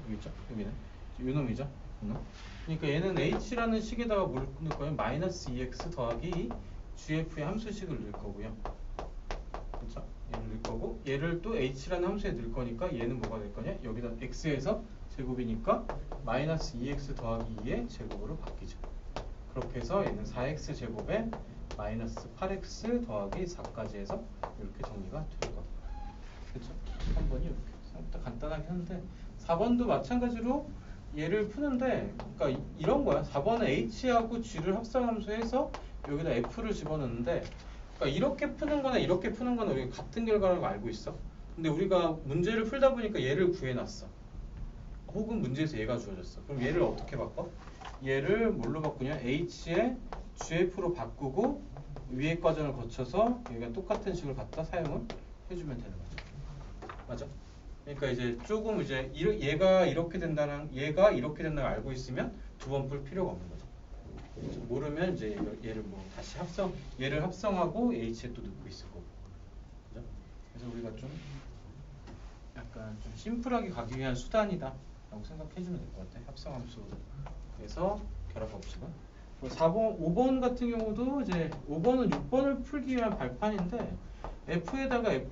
여기죠? 여기는 요놈이죠? 요놈. 그러니까 얘는 h라는 식에다가 뭘 넣을 거예요? 마이너스 2x 더하기 gf의 함수식을 넣을 거고요. 그렇죠? 얘를 넣을 거고 얘를 또 h라는 함수에 넣을 거니까 얘는 뭐가 될 거냐? 여기다 x에서 제곱이니까 마이너스 2x 더하기 2의 제곱으로 바뀌죠. 그렇게 해서 얘는 4x 제곱에 마이너스 8x 더하기 4까지 해서 이렇게 정리가 될 겁니다. 그렇죠? 3번이 이렇게 생각보다 간단하게 하는데 4번도 마찬가지로 얘를 푸는데 그러니까 이런 거야. 4번은 h하고 g를 합성함수해서 여기다 f를 집어넣는데 그러니까 이렇게 푸는 거나 이렇게 푸는 거는 우리가 같은 결과라고 알고 있어. 근데 우리가 문제를 풀다 보니까 얘를 구해놨어. 혹은 문제에서 얘가 주어졌어. 그럼 얘를 어떻게 바꿔? 얘를 뭘로 바꾸냐? h에 gf로 바꾸고 위의 과정을 거쳐서 여기가 똑같은 식을 갖다 사용을 해주면 되는 거죠. 맞아? 그러니까 이제 조금 이제 얘가 이렇게 된다는 걸 알고 있으면 두 번 풀 필요가 없는 거죠. 모르면 이제 얘를 뭐 다시 얘를 합성하고 h에 또 넣고 있을 거고. 그죠? 그래서 우리가 좀 약간 좀 심플하게 가기 위한 수단이다 라고 생각해주면 될 것 같아. 합성함수. 그래서 결합 법칙은 4번, 5번 같은 경우도 이제 5번은 6번을 풀기 위한 발판인데 f에다가 f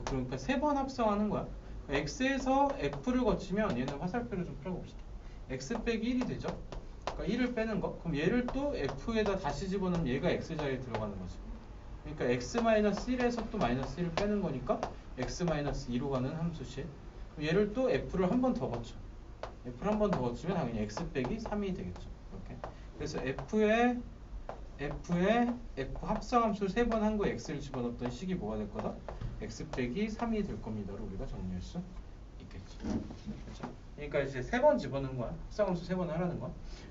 그러니까 3번 합성하는 거야. x에서 f를 거치면 얘는 화살표를 좀 풀어봅시다. x 빼기 1이 되죠. 그러니까 1을 빼는 거. 그럼 얘를 또 f에다 다시 집어넣으면 얘가 x 자리에 들어가는 거지. 그러니까 x-1에서 또 마이너스 1을 빼는 거니까 x-2로 가는 함수식. 그럼 얘를 또 f를 한 번 더 거쳐. f를 한 번 더 거치면 당연히 x 빼기 3이 되겠죠. 이렇게. 그래서 f에 f 합성함수 3번 한 거에 x를 집어넣었던 식이 뭐가 될 거다? x 빼기 3이 될 겁니다로 우리가 정리할 수 있겠죠. 그렇죠? 그러니까 이제 3번 집어넣는 거야. 합성함수 3번 하라는 거야.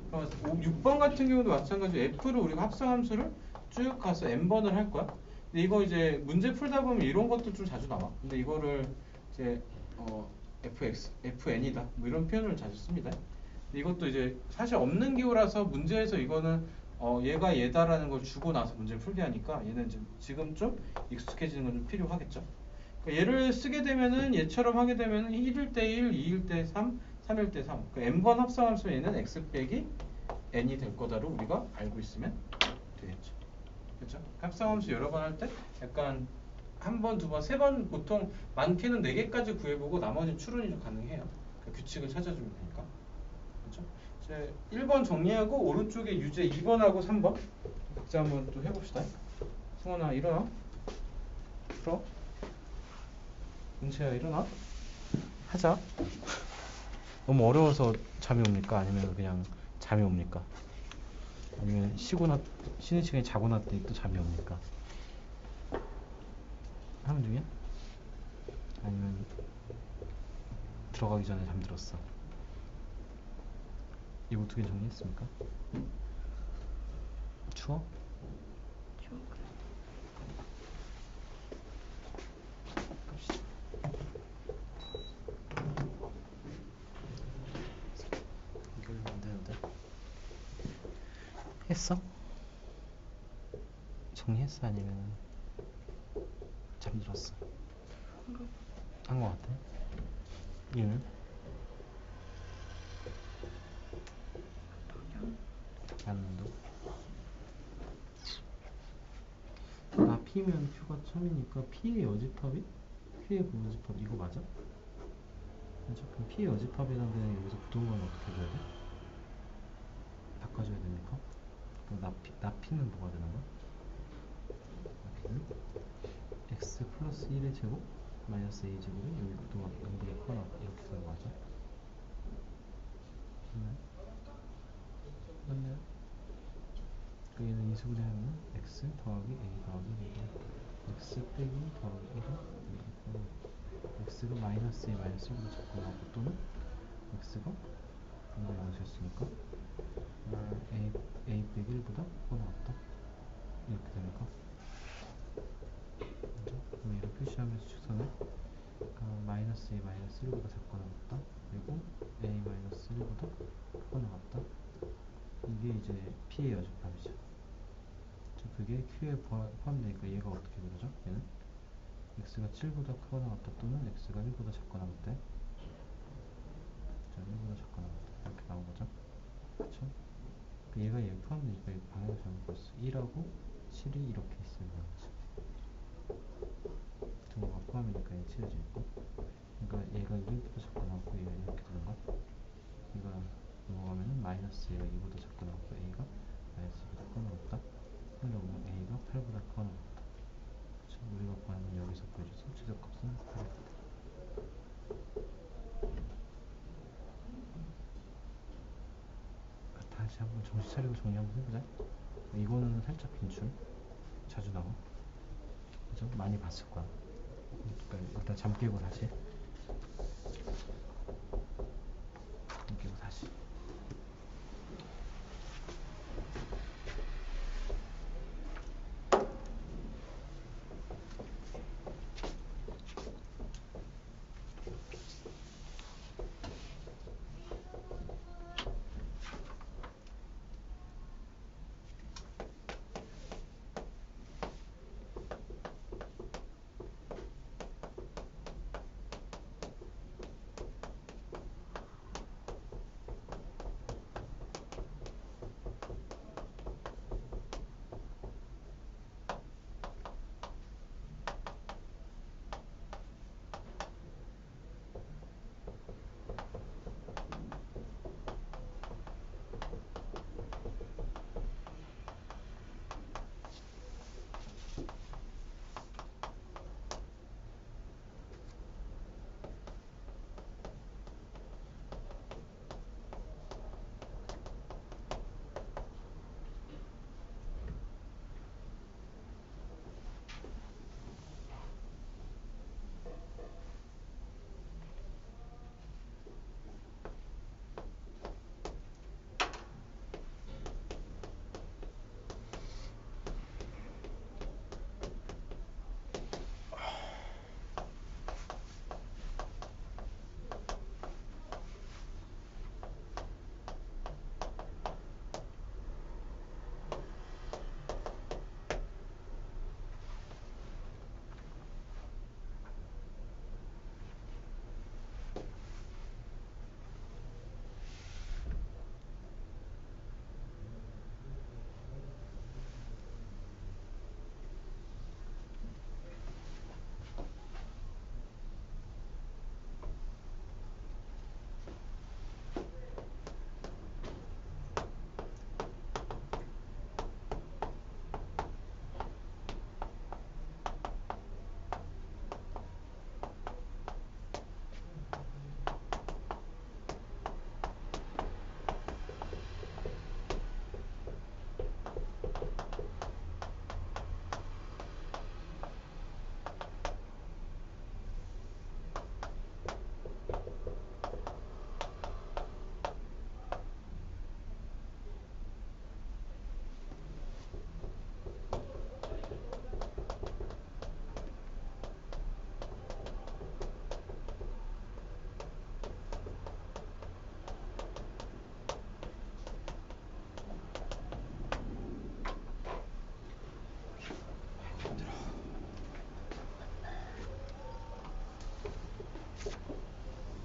그럼 6번 같은 경우도 마찬가지로 f를 우리가 합성함수를 쭉 가서 n번을 할 거야. 근데 이거 이제 문제 풀다 보면 이런 것도 좀 자주 나와. 근데 이거를 이제 fn이다. 뭐 이런 표현을 자주 씁니다. 근데 이것도 이제 사실 없는 기호라서 문제에서 이거는 얘가 얘다라는 걸 주고 나서 문제를 풀게 하니까 얘는 지금 좀 익숙해지는 건 좀 필요하겠죠. 그러니까 얘를 쓰게 되면은 얘처럼 하게 되면은 1일 때 1, 2일 때 3, 3일 때 3. 그러니까 n번 합성함수 얘는 x 빼기 n이 될 거다로 우리가 알고 있으면 되겠죠. 그렇죠? 합성함수 여러 번 할 때 약간 한 번, 두 번, 세 번 보통 많게는 4개까지 구해보고 나머지는 추론이 좀 가능해요. 그 규칙을 찾아주면 되니까. 그렇죠? 이제 1번 정리하고 오른쪽에 유제 2번하고 3번 각자 한번 또 해봅시다. 승원아 일어나. 풀어. 은채야 일어나. 하자. 너무 어려워서 잠이 옵니까? 아니면 그냥 잠이 옵니까? 아니면 쉬는 시간에 자고 났더니 또 잠이 옵니까? 하는 중이야? 아니면 들어가기 전에 잠들었어? 이거 두 개 정리했습니까? 추워? 갑시다. 이걸 안 되는데. 했어? 정리했어? 아니면 잠들었어? 한 거 같아? 이유는? 안도? 아 P면 Q가 참이니까 P의 여집합이? Q의 부여집합 이거 맞아? 맞아? 그럼 P의 여집합이라는 데는 여기서 부동간을 어떻게 해줘야 돼? 바꿔줘야 됩니까? 그럼 나P는 뭐가 되는 거야? 나P는 x 플러스 1의 제곱 마이너스 a 제곱이 여기 부동간 능분의 커나 이렇게 되는 거 맞아? 맞나요? 그 얘는 인수분해 하면 x 더하기 a 더하기 b고 x 빼기 더하기 1은 x가 마이너스 a 마이너스 1로 접근하고 또는 x가 분모의 양수였으니까 a 빼기 1보다 크거나 같다 이렇게 됩니까? 그럼 얘를 표시하면서 직선을 마이너스 a 마이너스 1보다 작거나 같다 그리고 a 마이너스 1보다 크거나 같다 이게 이제 P의 여집합이죠. 그게 Q에 포함되니까 얘가 어떻게 그러죠? 얘는 x가 7보다 크거나 같다 또는 x가 1보다 작거나 같대. 자, 1보다 작거나 같다 이렇게 나온 거죠. 그쵸? 얘가 얘 포함되니까 이거 방향 잘못 봤어. 2라고 7이 이렇게 있으면 되겠지. 등호가 포함이니까 얘 칠해져 있고, 그러니까 얘가 2보다 작거나 같고 얘가 이렇게 되는 거. 얘가 넘어가면은 마이너스 얘가 2보다 작거나 같고 a가 마이너스 2보다 크거나 같다. 그러면 a가 8보다 크거나 같다. 그쵸? 우리가 구하는 건 여기서 보여줘서 최저값은 8이다. 다시 한번 정신 차리고 정리 한번 해보자. 이거는 살짝 빈출 자주 나와. 그죠? 많이 봤을 거야. 그러니까 일단 잠 깨고 다시. 잠 깨고 다시.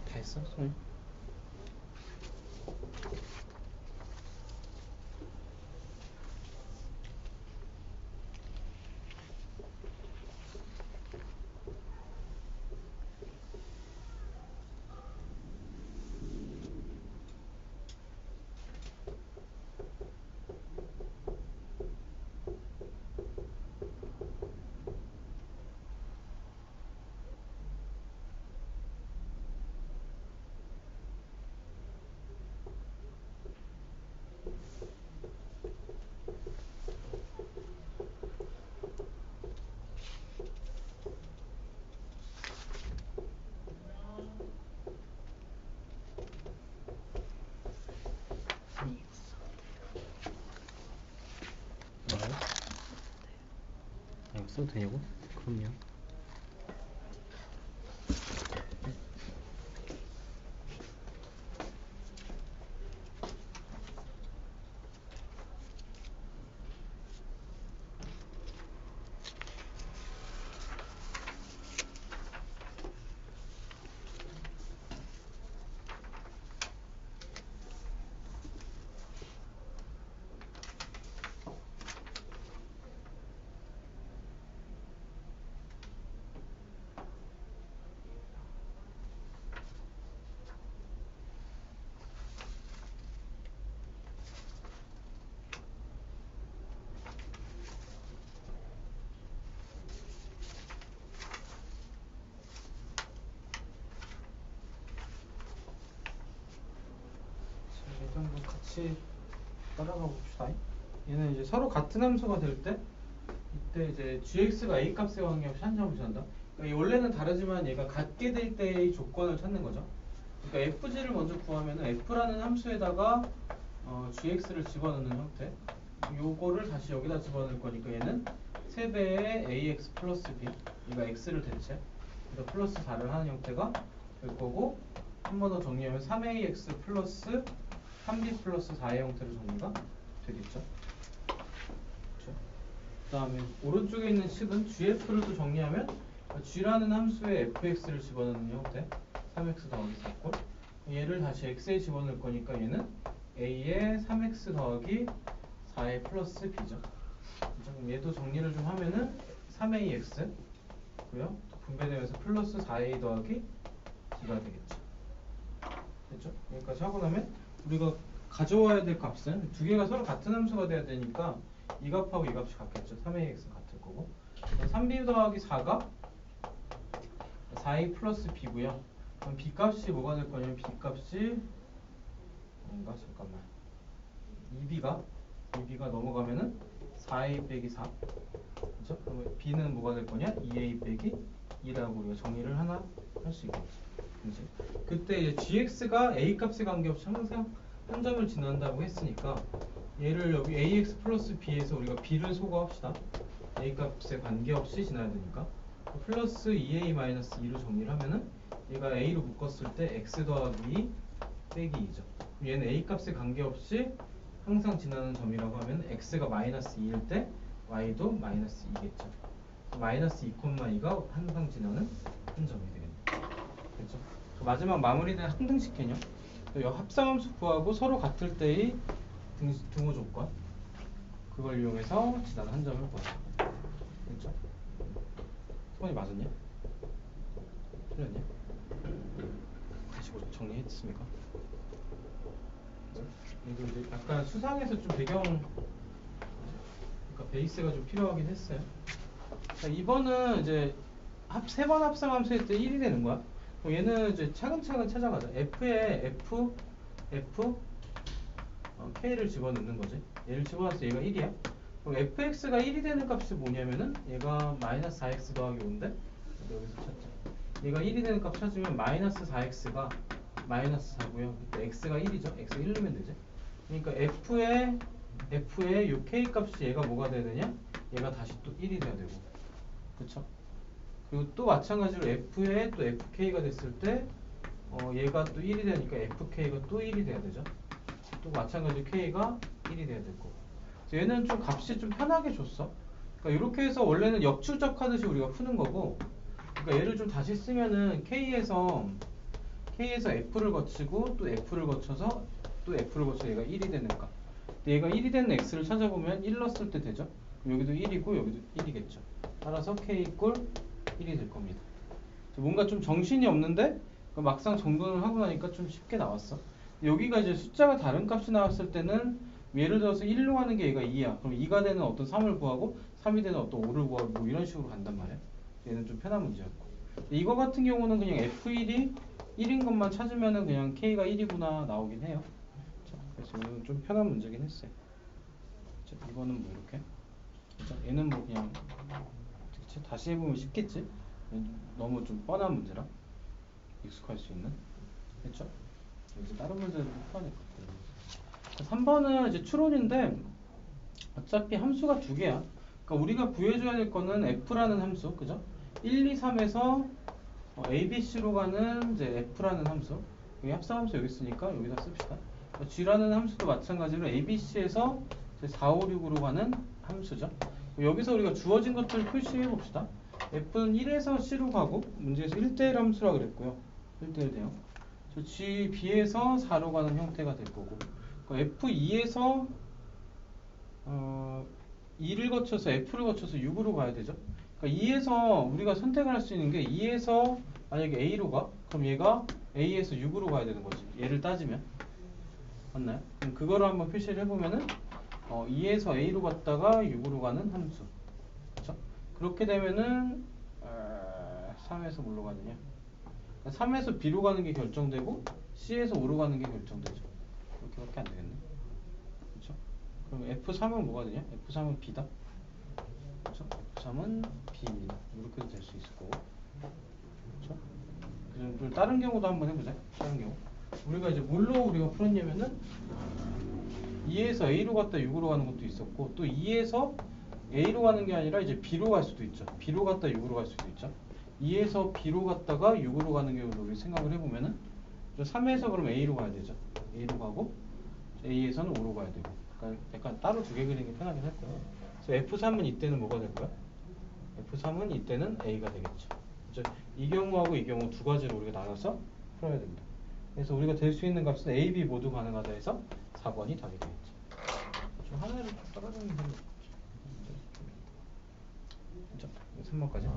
다 했어? 손? 이거 써도 되냐고? 그럼요. 같이 따라가 봅시다. 얘는 이제 서로 같은 함수가 될 때 이때 이제 gx가 a 값에 관계없이 한 점을 지난다. 그러니까 이 원래는 다르지만 얘가 같게 될 때의 조건을 찾는 거죠. 그러니까 fg를 먼저 구하면은 f라는 함수에다가 gx를 집어넣는 형태. 요거를 다시 여기다 집어넣을 거니까 얘는 3배의 ax 플러스 b. 얘가 x를 대체. 그래서 플러스 4를 하는 형태가 될 거고, 한 번 더 정리하면 3ax 플러스 3b 플러스 4의 형태로 정리가 되겠죠. 그 다음에 오른쪽에 있는 식은 gf를 또 정리하면 g라는 함수에 fx를 집어넣는 형태 3x 더하기 4꼴. 얘를 다시 x에 집어넣을 거니까 얘는 a에 3x 더하기 4의 플러스 b죠. 그럼 얘도 정리를 좀 하면은 3ax 고요. 분배되면서 플러스 4a 더하기 b가 되겠죠. 됐죠? 여기까지 하고 나면 우리가 가져와야 될 값은 두 개가 서로 같은 함수가 돼야 되니까 이 값하고 이 값이 같겠죠. 3ax 같을 거고 3b 더하기 4가 4a 플러스 b고요. 그럼 b 값이 뭐가 될 거냐면 b 값이 뭔가 잠깐만 2b가 넘어가면은 4a 빼기 4 그렇죠? 그러면 b는 뭐가 될 거냐? 2a 빼기 2라고 우리가 정의를 하나 할 수 있겠죠. 그치? 그때 이제 gx가 a 값에 관계없이 항상 한 점을 지난다고 했으니까 얘를 여기 ax 플러스 b에서 우리가 b를 소거합시다. a 값에 관계없이 지나야 되니까 플러스 2a 마이너스 2로 정리를 하면은 얘가 a로 묶었을 때 x 더하기 2 빼기 2죠. 얘는 a 값에 관계없이 항상 지나는 점이라고 하면 x가 마이너스 2일 때 y도 마이너스 2겠죠. 마이너스 2,2가 항상 지나는 한 점이 되겠네요. 그렇죠? 마지막 마무리된 항등식 개념. 합성함수 구하고 서로 같을 때의 등호 조건. 그걸 이용해서 지나는 한 점을 구하자. 그렇죠? 수건이 맞았냐? 틀렸냐? 다시 정리했습니까? 이거 이제 약간 수상해서 좀 배경, 그러니까 베이스가 좀 필요하긴 했어요. 자, 2번은 이제 세 번 합성함수일 때 1이 되는 거야. 그럼 얘는 이제 차근차근 찾아가자. f에 k를 집어넣는 거지. 얘를 집어넣어서 얘가 1이야. 그럼 fx가 1이 되는 값이 뭐냐면은 얘가 마이너스 4x 더하기 5인데 여기서 찾자. 얘가 1이 되는 값 찾으면 마이너스 4x가 마이너스 4고요. 그때 x가 1이죠. x 1 넣으면 되지. 그러니까 f의 요 k 값이 얘가 뭐가 돼야 되냐? 얘가 다시 또 1이 돼야 되고. 그쵸? 그리고 또 마찬가지로 f에 또 fk가 됐을 때 얘가 또 1이 되니까 fk가 또 1이 돼야 되죠. 또 마찬가지로 k가 1이 돼야 될 거고. 얘는 좀 값이 좀 편하게 줬어. 그러니까 이렇게 해서 원래는 역추적 하듯이 우리가 푸는 거고, 그러니까 얘를 좀 다시 쓰면은 k에서 f를 거치고 또 f를 거쳐서 또 f를 거쳐 얘가 1이 되는 값. 근데 얘가 1이 되는 x를 찾아보면 1 넣었을 때 되죠. 여기도 1이고 여기도 1이겠죠. 따라서 k 꼴 1이 될 겁니다. 뭔가 좀 정신이 없는데 막상 정돈을 하고 나니까 좀 쉽게 나왔어. 여기가 이제 숫자가 다른 값이 나왔을 때는 예를 들어서 1로 하는 게 얘가 2야. 그럼 2가 되는 어떤 3을 구하고 3이 되는 어떤 5를 구하고 뭐 이런 식으로 간단 말이야. 얘는 좀 편한 문제였고. 이거 같은 경우는 그냥 f1이 1인 것만 찾으면은 그냥 k가 1이구나 나오긴 해요. 자, 그래서 이건 좀 편한 문제긴 했어요. 자, 이거는 뭐 이렇게. 자, 얘는 뭐 그냥 다시 해보면 쉽겠지? 너무 좀 뻔한 문제라 익숙할 수 있는. 그렇죠? 이제 다른 문제도 풀어낼 것 같아요. 3번은 이제 추론인데 어차피 함수가 두 개야. 그러니까 우리가 구해줘야 될 거는 f라는 함수, 그죠? 1, 2, 3에서 a, b, c로 가는 이제 f라는 함수. 여기 합성함수 여기 있으니까 여기다 씁시다. g라는 함수도 마찬가지로 a, b, c에서 4, 5, 6으로 가는 함수죠. 여기서 우리가 주어진 것들을 표시해 봅시다. f는 1에서 c로 가고 문제에서 1대1 함수라 그랬고요. 1대1 대요. g, b에서 4로 가는 형태가 될 거고 f2에서 2를 거쳐서 f를 거쳐서 6으로 가야 되죠. 그러니까 2에서 우리가 선택을 할 수 있는 게 2에서 만약에 a로 가? 그럼 얘가 a에서 6으로 가야 되는 거지. 얘를 따지면 맞나요? 그럼 그거를 한번 표시를 해보면은 2에서 a로 갔다가 6으로 가는 함수. 그렇죠? 그렇게 되면은 3에서 뭘로 가느냐? 3에서 b로 가는 게 결정되고 C에서 5로 가는 게 결정되죠. 이렇게밖에 안 되겠네. 그럼 F3은 뭐가 되냐? F3은 B다. 그렇죠? F3은 B입니다. 이렇게도 될 수 있을 거고. 그렇죠? 그리고 다른 경우도 한번 해보자. 다른 경우. 우리가 이제 뭘로 우리가 풀었냐면은 2에서 A로 갔다 6으로 가는 것도 있었고, 또 2에서 A로 가는 게 아니라 이제 B로 갈 수도 있죠. B로 갔다 6으로 갈 수도 있죠. 2에서 B로 갔다가 6으로 가는 경우도 우리 생각을 해보면은 3에서 그럼 A로 가야 되죠. A로 가고 A에서는 5로 가야 되고. 그러니까 약간 따로 두 개 그리는 게 편하긴 할 거예요. 그래서 F3은 이때는 뭐가 될 거야? F3은 이때는 A가 되겠죠. 그렇죠? 이 경우하고 이 경우 두 가지로 우리가 나눠서 풀어야 됩니다. 그래서 우리가 될 수 있는 값은 A, B 모두 가능하다 해서 4번이 답이 되겠죠. 좀 하나를 좀 따라가는 게 그렇죠? 3번까지.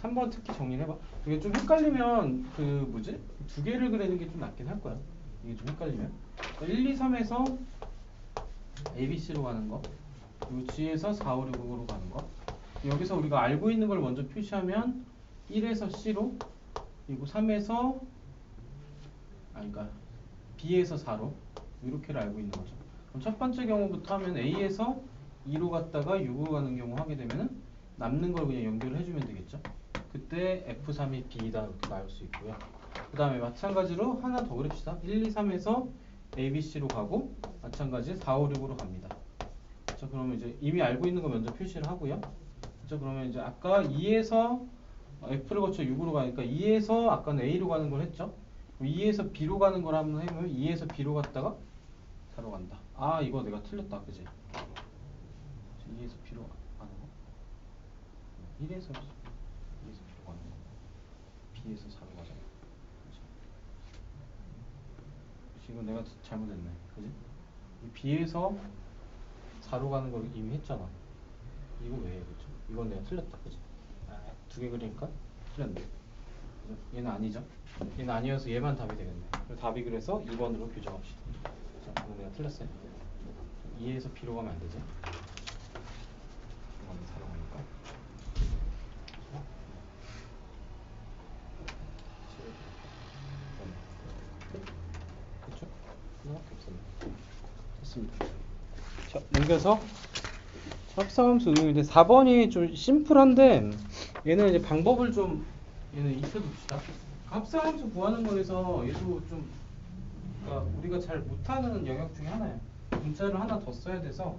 3번 특히 정리를 해봐. 이게 좀 헷갈리면 그 뭐지? 두 개를 그리는 게 좀 낫긴 할 거야. 이게 좀 헷갈리면 1, 2, 3에서 A, B, C로 가는 거, 그리고 G에서 4, 5, 6, 5로 가는 거. 여기서 우리가 알고 있는 걸 먼저 표시하면 1에서 C로, 그리고 3에서 그러니까 B에서 4로 이렇게를 알고 있는 거죠. 그럼 첫 번째 경우부터 하면 A에서 2로 갔다가 6으로 가는 경우 하게 되면은 남는 걸 그냥 연결을 해주면 되겠죠. 그때 F3이 B다 이렇게 나올 수 있고요. 그 다음에 마찬가지로 하나 더 그립시다. 1, 2, 3에서 A, B, C로 가고 마찬가지 4, 5, 6으로 갑니다. 그렇죠? 그러면 이제 이미 알고 있는 거 먼저 표시를 하고요. 그렇죠? 그러면 이제 아까 2에서 F를 거쳐 6으로 가니까 2에서 아까는 A로 가는 걸 했죠. 2에서 B로 가는 걸 한번 해보면 2에서 B로 갔다가 4로 간다. 아 이거 내가 틀렸다. 그지? 2에서 B로 가는 거 1에서 B로 가는 거 B에서 4로 가잖아. 그치? 이거 내가 잘못했네. 그지? 이 B에서 4로 가는 걸 이미 했잖아. 이거 왜 해? 그쵸? 이건 내가 틀렸다. 그지? 두 개 그리니까 틀렸네. 그죠? 얘는 아니죠? 얘는 아니어서 얘만 답이 되겠네. 답이 그래서 2번으로 규정합시다. 자, 이거 내가 틀렸어요. 2에서 B로 가면 안 되지? 이거는 4로 가니까. 그쵸? 하나밖에 없었네. 됐습니다. 자, 넘겨서 합성함수 응용인데 4번이 좀 심플한데 얘는 이제 방법을 좀 얘는 익혀둡시다. 합성함수 구하는 거에서 얘도 좀 그러니까 우리가 잘 못하는 영역 중에 하나예요. 문자를 하나 더 써야 돼서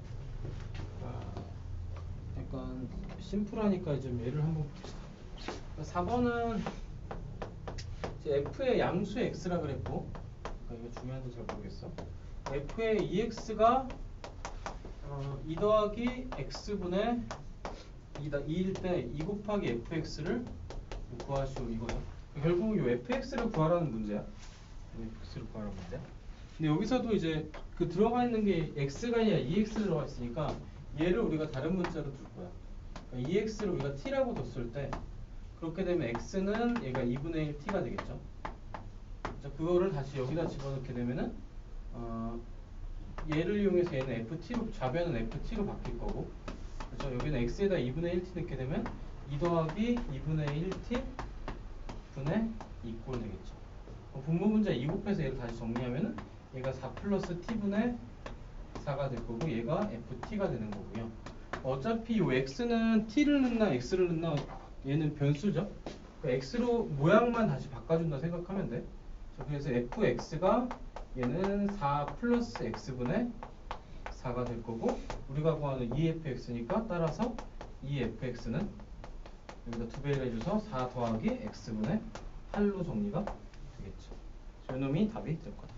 약간 심플하니까 좀 예를 한번 봅시다. 4번은 이제 f의 양수 x라 그랬고 이거 중요한지 잘 모르겠어. f의 ex가 2 더하기 x분의 2일 때 2 곱하기 fx를 구하시오 이거예요. 결국은 이 fx를 구하라는 문제야. fx를 구하라는 문제. 근데 여기서도 이제 그 들어가 있는 게 x가 아니라 2x 들어가 있으니까 얘를 우리가 다른 문자로 둘 거야. 그러니까 2x를 우리가 t라고 뒀을 때 그렇게 되면 x는 얘가 2분의 1 t가 되겠죠. 자, 그거를 다시 여기다 집어넣게 되면은 얘를 이용해서 얘는 ft로 좌변은 ft로 바뀔 거고, 그렇죠? 여기는 x에다 2분의 1t 넣게 되면 2 더하기 2분의 1t 분의 2꼴 되겠죠. 분모 문자 2 곱해서 얘를 다시 정리하면은 얘가 4 플러스 t분의 4가 될 거고 얘가 ft가 되는 거고요. 어차피 이 x는 t를 넣나 x를 넣나 얘는 변수죠. 그 x로 모양만 다시 바꿔준다 생각하면 돼. 자, 그래서 fx가 얘는 4 플러스 x분의 4가 될 거고 우리가 구하는 2fx니까 따라서 2fx는 여기다 2배를 해줘서 4 더하기 x분의 8로 정리가 되겠죠. 요놈이 답이 될 거다.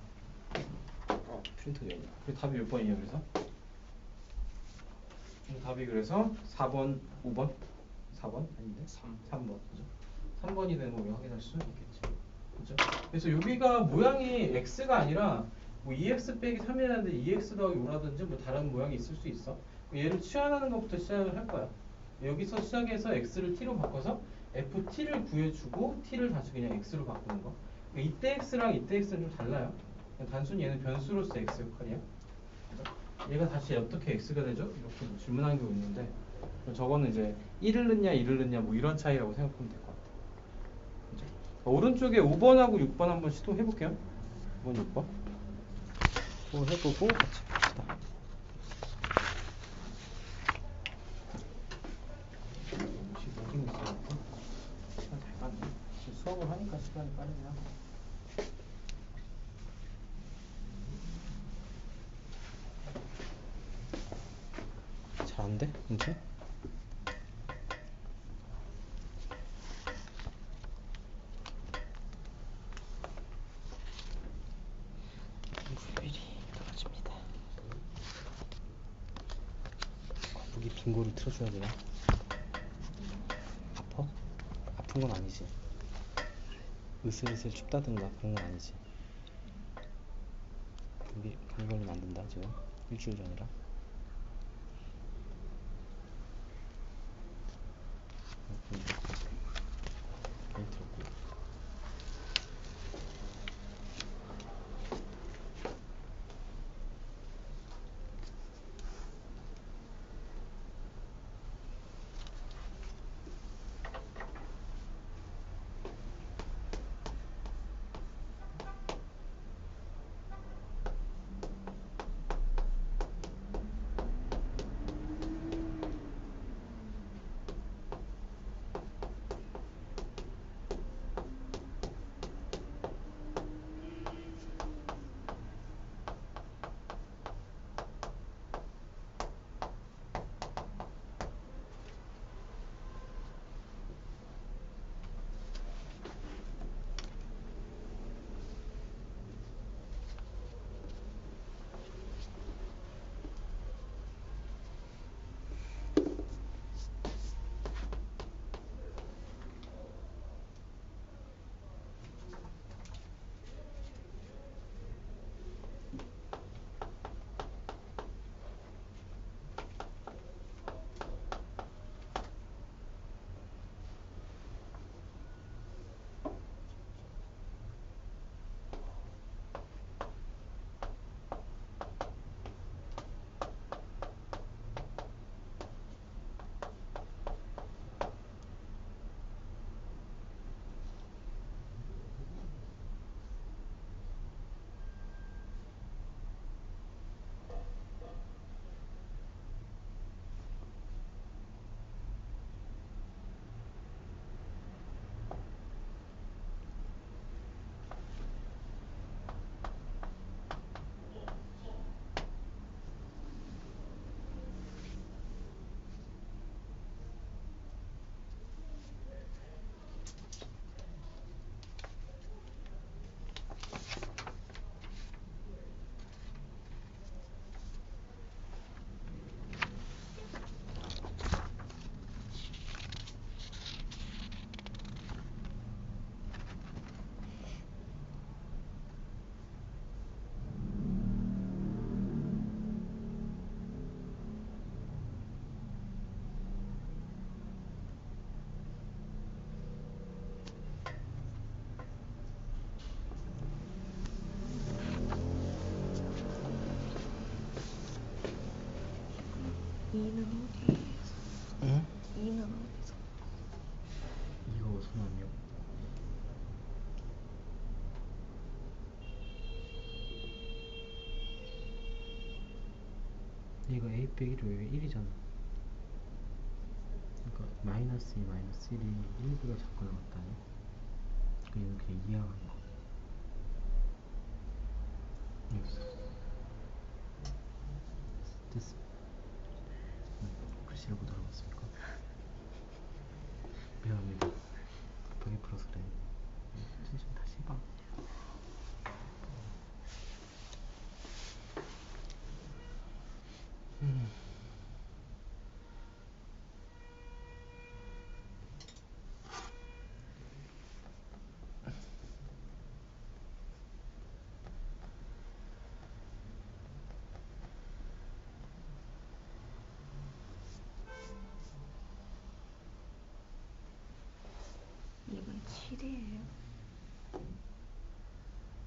프린트 되어 있네. 그 답이 몇 번이냐 그래서? 답이 그래서 4번, 5번? 4번? 아닌데? 3번. 그죠? 3번이 되는 거 우리가 확인할 수 있겠지. 그죠? 그래서 여기가 모양이 x가 아니라 뭐 2x 빼기 3이라는데 2x 더하기 5라든지 뭐 다른 모양이 있을 수 있어. 얘를 치환하는 것부터 시작을 할 거야. 여기서 시작해서 x를 t로 바꿔서 ft를 구해주고 t를 다시 그냥 x로 바꾸는 거. 이때 x랑 이때 x는 좀 달라요. 단순히 얘는 변수로서 x 역할이야. 얘가 다시 어떻게 x가 되죠? 이렇게 뭐 질문한 게 있는데 저거는 이제 1을 넣냐 2를 넣냐 뭐 이런 차이라고 생각하면 될 것 같아요. 그죠? 오른쪽에 5번하고 6번 한번 시도해 볼게요. 5번 6번 시도해보고 같이 봅시다. 수업을 하니까 시간이 빠르긴 하고. 잘 안 돼? 문제? 후일이 떨어집니다. 거북이 빙고를 틀어줘야 되나? 아파? 아픈 건 아니지. 으슬으슬 춥다든가 그런 건 아니지. 감기 걸리면 안 된다 지금. 일주일 전이라. 괜히 들었고. 이는 어디에서? 응? 이는 어디서? 이거 어디서 나왔냐고. 얘가 a 빼기 1로 왜 1이잖아. 그러니까 마이너스 2 마이너스 1이 1보다 작거나 같다네. 그러니까 얘는 그냥 이해하는 거. 됐어. 글씨를 못 알아봤습니까? 미안합니다. 급하게 풀어서 그래. 천천히 다시 해봐. 이건 7이에요.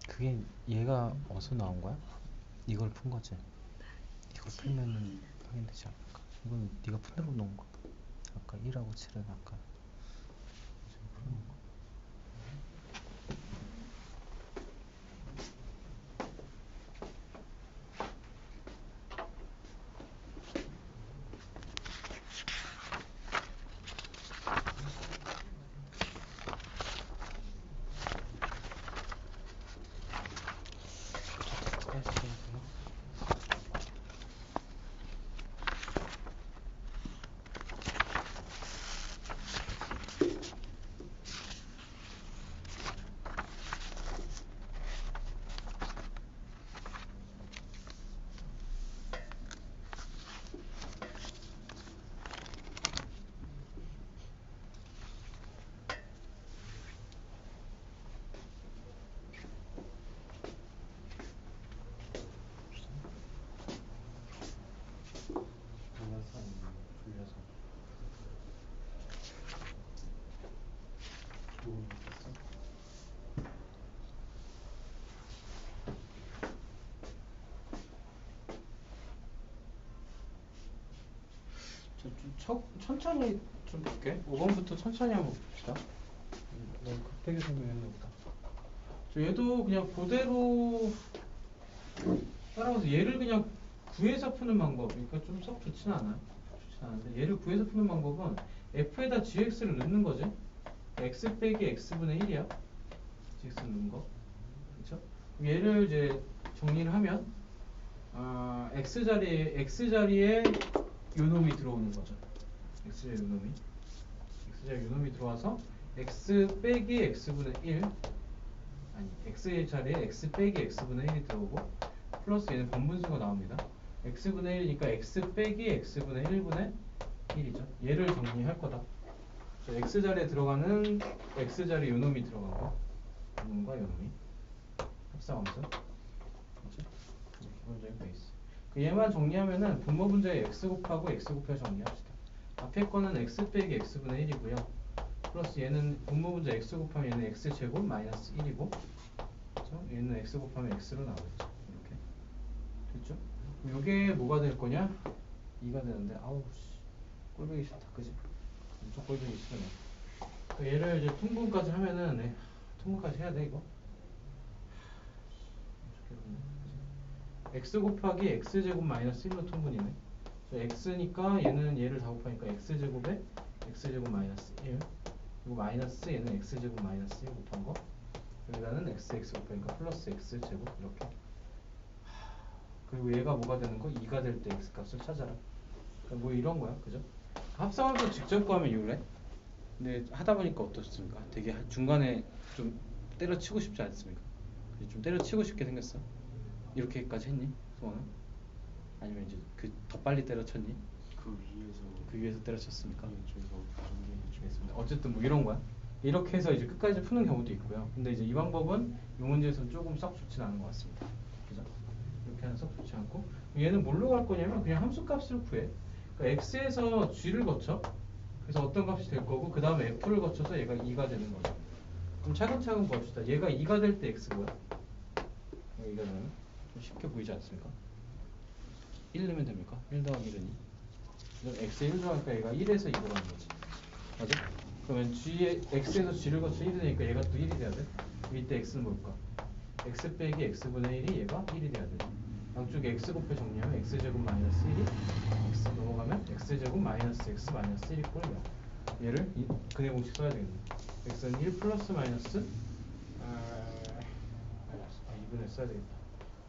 그게 얘가 어디서 나온 거야? 이걸 푼 거지? 이걸 풀면은 확인되지 않을까? 이건 네가 푼 대로 놓은 거. 아까 1하고 7은 아까 지금 풀어놓은 거. 천천히 좀 볼게. 5번부터 천천히 한번 봅시다. 너무 급하게 설명했나 보다. 얘도 그냥 그대로 따라가서 얘를 그냥 구해서 푸는 방법. 그러니까 좀 썩 좋지는 않아요. 좋지는 않은데 얘를 구해서 푸는 방법은 f에다 gx를 넣는 거지. x 빼기 x분의 1이야. gx 넣는 거. 그렇죠? 얘를 이제 정리를 하면 x 자리에 요놈이 들어오는 거죠. x 자리에 요놈이 들어와서 x 빼기 x분의 1 아니 x 자리에 x 빼기 x분의 1이 들어오고 플러스 얘는 번분수가 나옵니다. x분의 1이니까 x 빼기 x분의 1분의 1이죠. 얘를 정리할 거다. x 자리에 들어가는 x 자리 요놈이 들어간 거 요놈과 요놈이 합성함수 그렇죠? 기본적인 베이스. 얘만 정리하면은 분모 분자에 x 곱하고 x 곱해 정리합시다. 앞에 거는 x 빼기 x분의 1이고요. 플러스 얘는 분모 분자 x 곱하면 얘는 x 제곱 마이너스 1이고 그렇죠? 얘는 x 곱하면 x로 나오겠죠. 이렇게 됐죠? 이게 뭐가 될 거냐? 2가 되는데 아우 씨 꼴보기 싫다 그지? 엄청 꼴보기 싫네. 얘를 이제 통분까지 하면은 통분까지 해야 돼 이거. x 곱하기 x제곱 마이너스 1로 통분이네. x니까 얘는 얘를 다 곱하니까 x제곱에 x제곱 마이너스 1 그리고 마이너스 얘는 x제곱 마이너스 1 곱한 거 여기다는 x 곱하니까 플러스 x제곱 이렇게. 그리고 얘가 뭐가 되는 거? 2가 될 때 x값을 찾아라. 그러니까 뭐 이런 거야 그죠? 합성함수 직접 구하면 이유래. 근데 하다 보니까 어떻습니까? 되게 중간에 좀 때려치고 싶지 않습니까? 좀 때려치고 싶게 생겼어. 이렇게까지 했니? 소원은? 아니면 이제 더 빨리 때려쳤니? 그 위에서 때려쳤습니까? 어쨌든 뭐 이런 거야. 이렇게 해서 이제 끝까지 푸는 경우도 있고요. 근데 이제 이 방법은 이 문제에서는 조금 썩 좋진 않은 것 같습니다. 그죠? 이렇게 하는 썩 좋지 않고 얘는 뭘로 갈 거냐면 그냥 함수값으로 구해. 그러니까 x에서 g를 거쳐. 그래서 어떤 값이 될 거고 그 다음에 f를 거쳐서 얘가 2가 되는 거죠. 그럼 차근차근 봅시다. 얘가 2가 될 때 x 뭐야? 얘가 2가 되면 좀 쉽게 보이지 않습니까? 1 넣으면 됩니까? 1 더하기 1은 2. 그럼 x에 1 들어가니까 얘가 1에서 2로 가는 거지. 맞아? 그러면 g에 x에서 g를 거쳐 1이 되니까 얘가 또 1이 돼야 돼. 이때 x는 뭘까? x 빼기 x분의 1이 얘가 1이 돼야 돼. 양쪽에 x 곱해 정리하면 x제곱 마이너스 1이 x 넘어가면 x제곱 마이너스 x 마이너스 1이 꼴이야. 얘를 근의 공식 써야 되겠네. x는 1 플러스 마이너스 2분의 써야 되겠다.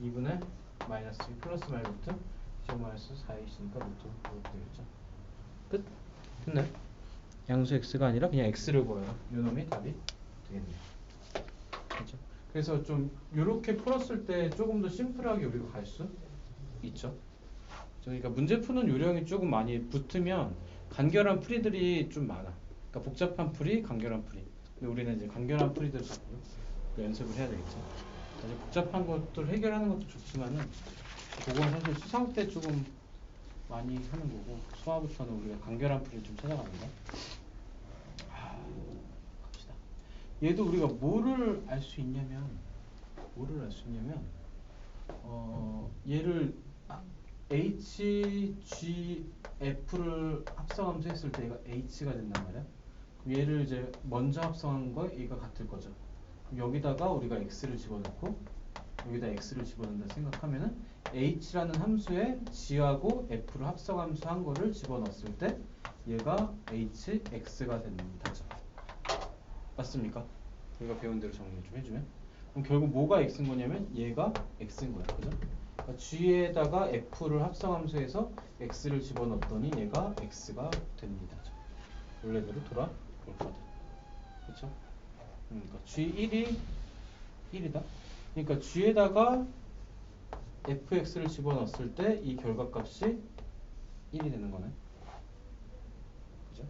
2분의 마이너스 2 플러스 마이너스 제곱 마이너스 4x니까 루트 이렇게 되겠죠. 끝. 됐네. 양수 x가 아니라 그냥 x를 구해요. 요놈이 답이 되겠네요. 그렇죠? 그래서 좀 이렇게 풀었을 때 조금 더 심플하게 우리가 갈 수 있죠. 그러니까 문제 푸는 요령이 조금 많이 붙으면 간결한 풀이들이 좀 많아. 그러니까 복잡한 풀이, 간결한 풀이. 근데 우리는 이제 간결한 풀이들 연습을 해야 되겠죠. 아주 복잡한 것들 해결하는 것도 좋지만은 그건 사실 수상 때 조금 많이 하는 거고 수화부터는 우리가 간결한 풀이를 좀 찾아갑니다. 갑시다. 얘도 우리가 뭐를 알 수 있냐면 얘를 H, G, F를 합성하면서 했을 때 얘가 H가 된단 말이야. 그럼 얘를 이제 먼저 합성한 거 얘가 같을 거죠. 그럼 여기다가 우리가 X를 집어넣고 여기다 X를 집어넣는다 생각하면은 H라는 함수에 G하고 F를 합성하면서 한 거를 집어넣었을 때 얘가 H, X가 됩니다. 맞습니까? 우리가 배운 대로 정리 좀 해주면 그럼 결국 뭐가 X인 거냐면 얘가 X인 거야. 그죠? 그러니까 G에다가 F를 합성함수해서 X를 집어넣었더니 얘가 X가 됩니다. 원래대로 돌아올 거다. 그렇죠? 그러니까 G1이 1이다. 그러니까 G에다가 fx를 집어넣었을 때 이 결과값이 1이 되는 거네. 그죠?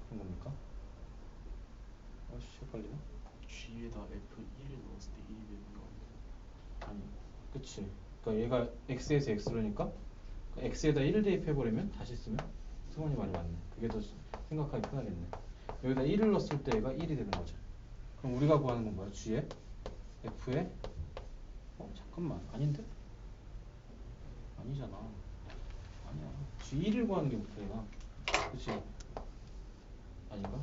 그런 겁니까? 아씨 헷갈리나? G에다 F1을 넣었을 때 1이 되는 거 아니 그치. 그러니까 얘가 x에서 x로니까 x에다 1을 대입해버리면 다시 쓰면 승원이 말이 맞네. 그게 더 생각하기 편하겠네. 여기다 1을 넣었을 때 얘가 1이 되는 거죠. 그럼 우리가 구하는 건 뭐야? G에 F에 잠깐만 아닌데? 아니잖아. 아니야. G1을 구하는 게 목표야. 그치? 아닌가?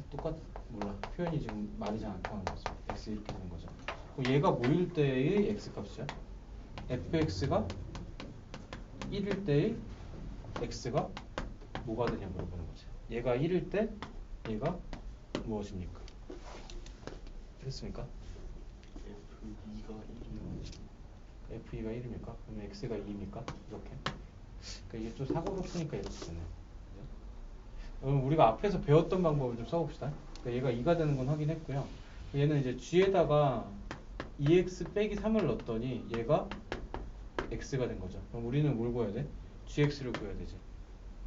몰라. 표현이 지금 말이 잘 안 통하는 거지. x 이렇게 되는 거죠. 그럼 얘가 뭐일 때의 x 값이야? fx가 1일 때의 x가 뭐가 되냐 물어보는 거지. 얘가 1일 때 얘가 무엇입니까? 됐습니까? f2가 1입니까? 그럼 x가 2입니까? 이렇게. 그러니까 이게 좀 사고로 푸니까 이렇게 되네. 그럼 우리가 앞에서 배웠던 방법을 좀 써봅시다. 그러니까 얘가 2가 되는 건 확인했고요. 얘는 이제 g에다가 2x 빼기 3을 넣었더니 얘가 x가 된 거죠. 그럼 우리는 뭘 구해야 돼? gx를 구해야 되지.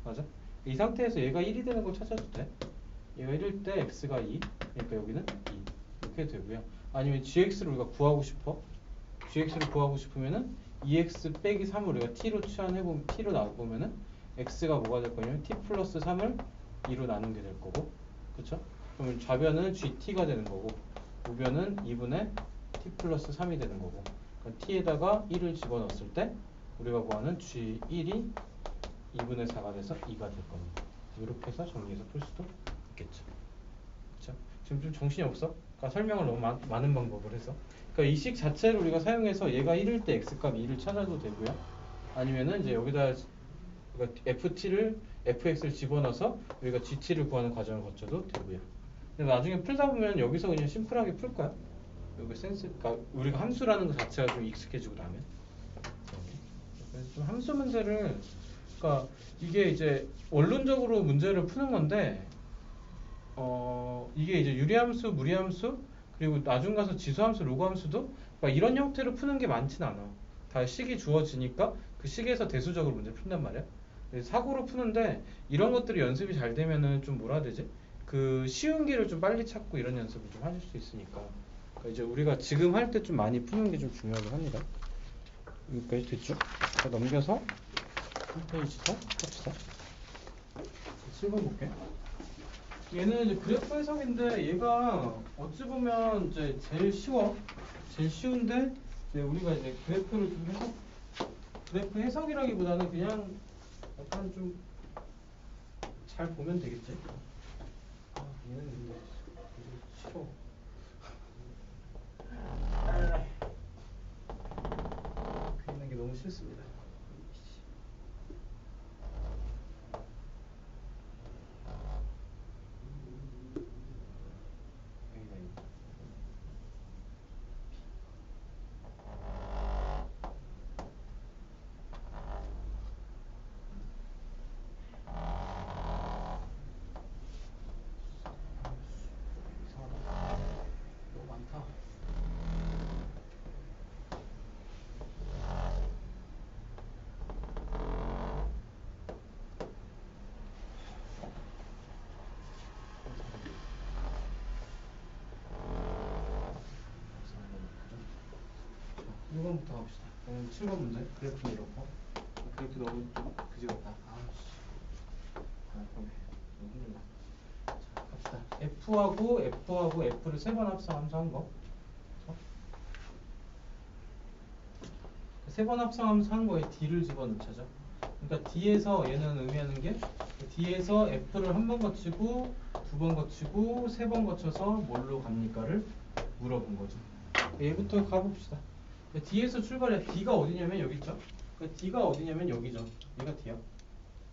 맞아? 이 상태에서 얘가 1이 되는 걸 찾아도 돼. 얘가 1일 때 x가 2, 그러니까 여기는 2 이렇게 되고요. 아니면 gx를 우리가 구하고 싶어. gx를 구하고 싶으면은 2x 빼기 3을 우리가 t로 치환해보면 t로 나눠보면은 x가 뭐가 될 거냐면 t 플러스 3을 2로 나눈 게 될 거고, 그쵸? 그러면 좌변은 gt가 되는 거고 우변은 2분의 t 플러스 3이 되는 거고, 그러니까 t에다가 1을 집어넣었을 때 우리가 구하는 g1이 2분의 4가 돼서 2가 될 겁니다. 이렇게 해서 정리해서 풀 수도 있겠죠. 그쵸? 지금 좀 정신이 없어? 그러니까 설명을 너무 많은 방법을 해서. 그러니까 이 식 자체를 우리가 사용해서 얘가 1일 때 x값 2를 찾아도 되고요. 아니면은 이제 여기다 ft를 fx를 집어넣어서 우리가 gt를 구하는 과정을 거쳐도 되고요. 근데 나중에 풀다 보면 여기서 그냥 심플하게 풀 거야. 여기 센스, 그러니까 우리가 함수라는 것 자체가 좀 익숙해지고 나면. 그래서 좀 함수 문제를, 그러니까 이게 이제 원론적으로 문제를 푸는 건데, 이게 이제 유리함수, 무리함수, 그리고 나중 가서 지수함수, 로그함수도 그러니까 이런 형태로 푸는 게 많진 않아. 다 식이 주어지니까 그 식에서 대수적으로 문제 푼단 말이야. 그래서 사고로 푸는데 이런 것들이 연습이 잘 되면은 좀 뭐라 해야 되지? 그 쉬운 길을 좀 빨리 찾고 이런 연습을 좀 하실 수 있으니까. 그러니까 이제 우리가 지금 할 때 좀 많이 푸는 게 좀 중요하긴 합니다. 여기까지 됐죠? 자, 넘겨서 한 페이지 더 합시다. 7번 볼게. 얘는 이제 그래프 해석인데 얘가 어찌 보면 이제 제일 쉬워. 제일 쉬운데 이제 우리가 이제 그래프를 좀 해석, 그래프 해석이라기보다는 그냥 약간 좀 잘 보면 되겠지. 아, 얘는 근데 되게 싫어. 그 있는 게 너무 싫습니다. 너무 많다. 자, 1번부터 갑시다. 7번 문제. 그래프 이렇고. 그래프 너무 좀 그지 같다. 아씨. 아, 그럼 너무 힘들다. 자, 갑시다. F하고 F를 3번 합성 함수한 거. 세 번 합성하면서 한 거에 D를 집어넣자죠. 그러니까 D에서 얘는 의미하는 게 D에서 F를 한 번 거치고 두 번 거치고 세 번 거쳐서 뭘로 갑니까를 물어본 거죠. 얘부터 가봅시다. D에서 출발해. D가 어디냐면 여기 있죠. 그러니까 D가 어디냐면 여기죠. 얘가 D야.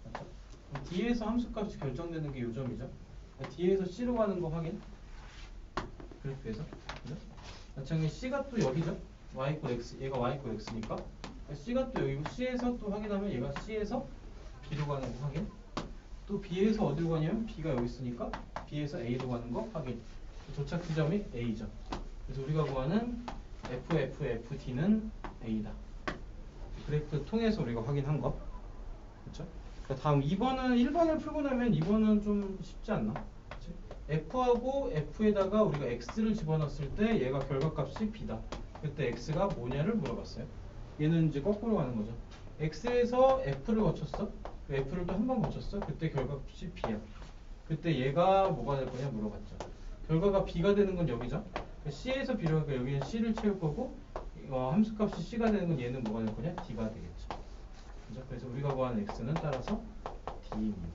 맞죠? 그럼 D에서 함수값이 결정되는 게 요점이죠. 그러니까 D에서 C로 가는 거 확인. 그래프에서. 그죠? 마찬가지 C가 또 여기죠. y 이퀄 x, 얘가 y 이퀄 x니까 C가 또 여기고 C에서 또 확인하면 얘가 C에서 B로 가는 거 확인. 또 B에서 어디로 가냐면 B가 여기 있으니까 B에서 A로 가는 거 확인. 도착 지점이 A죠. 그래서 우리가 구하는 FFFD는 A다. 그래프 통해서 우리가 확인한 거. 그렇죠? 그러니까 다음 2번은 1번을 풀고 나면 2번은 좀 쉽지 않나? 그치? F하고 F에다가 우리가 X를 집어넣었을 때 얘가 결과값이 B다. 그때 X가 뭐냐를 물어봤어요. 얘는 이제 거꾸로 가는 거죠. X에서 F를 거쳤어. F를 또 한 번 거쳤어. 그때 결과값이 B야. 그때 얘가 뭐가 될 거냐 물어봤죠. 결과가 B가 되는 건 여기죠. C에서 B로 가니까 여기는 C를 채울 거고 함수값이 C가 되는 건 얘는 뭐가 될 거냐? D가 되겠죠. 그죠? 그래서 우리가 구하는 X는 따라서 D입니다.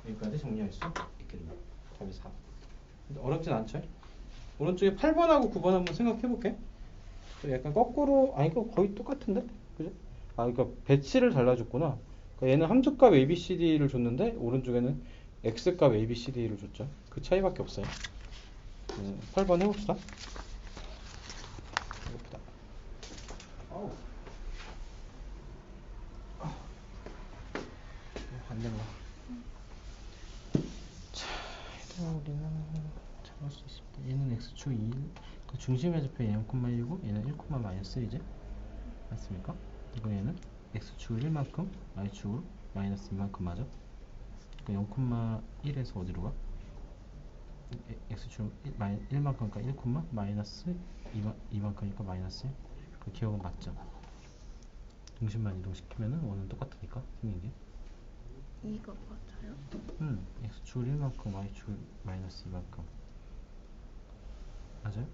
여기까지 정리할 수 있겠네요. 답이 4. 어렵진 않죠? 오른쪽에 8번하고 9번 한번 생각해 볼게. 약간 거꾸로, 아니, 이거 거의 똑같은데? 그죠? 아, 그러니까 배치를 달라줬구나. 그러니까 얘는 함수값 ABCD를 줬는데, 오른쪽에는 X값 ABCD를 줬죠. 그 차이밖에 없어요. 8번 해봅시다. 해봅시다. 아우. 안 된다. 자, 일단 우리는 찾을 수 있습니다. 얘는 x축 2, 그 중심의 좌표 0,1이고 얘는 1,-1이지? 맞습니까? 이거 얘는 x축을 1만큼, y축으로 마이너스 2만큼 맞아? 그러니까 0,1에서 어디로 가? x축 1만큼이니까 1, 마이너스 2만큼이니까 마이너스 1. 그 기억은 맞죠? 중심만 이동시키면은 원은 똑같으니까 생긴 게. 이거 맞아요? x축을 1만큼, y축을 마이너스 2만큼. 맞아요?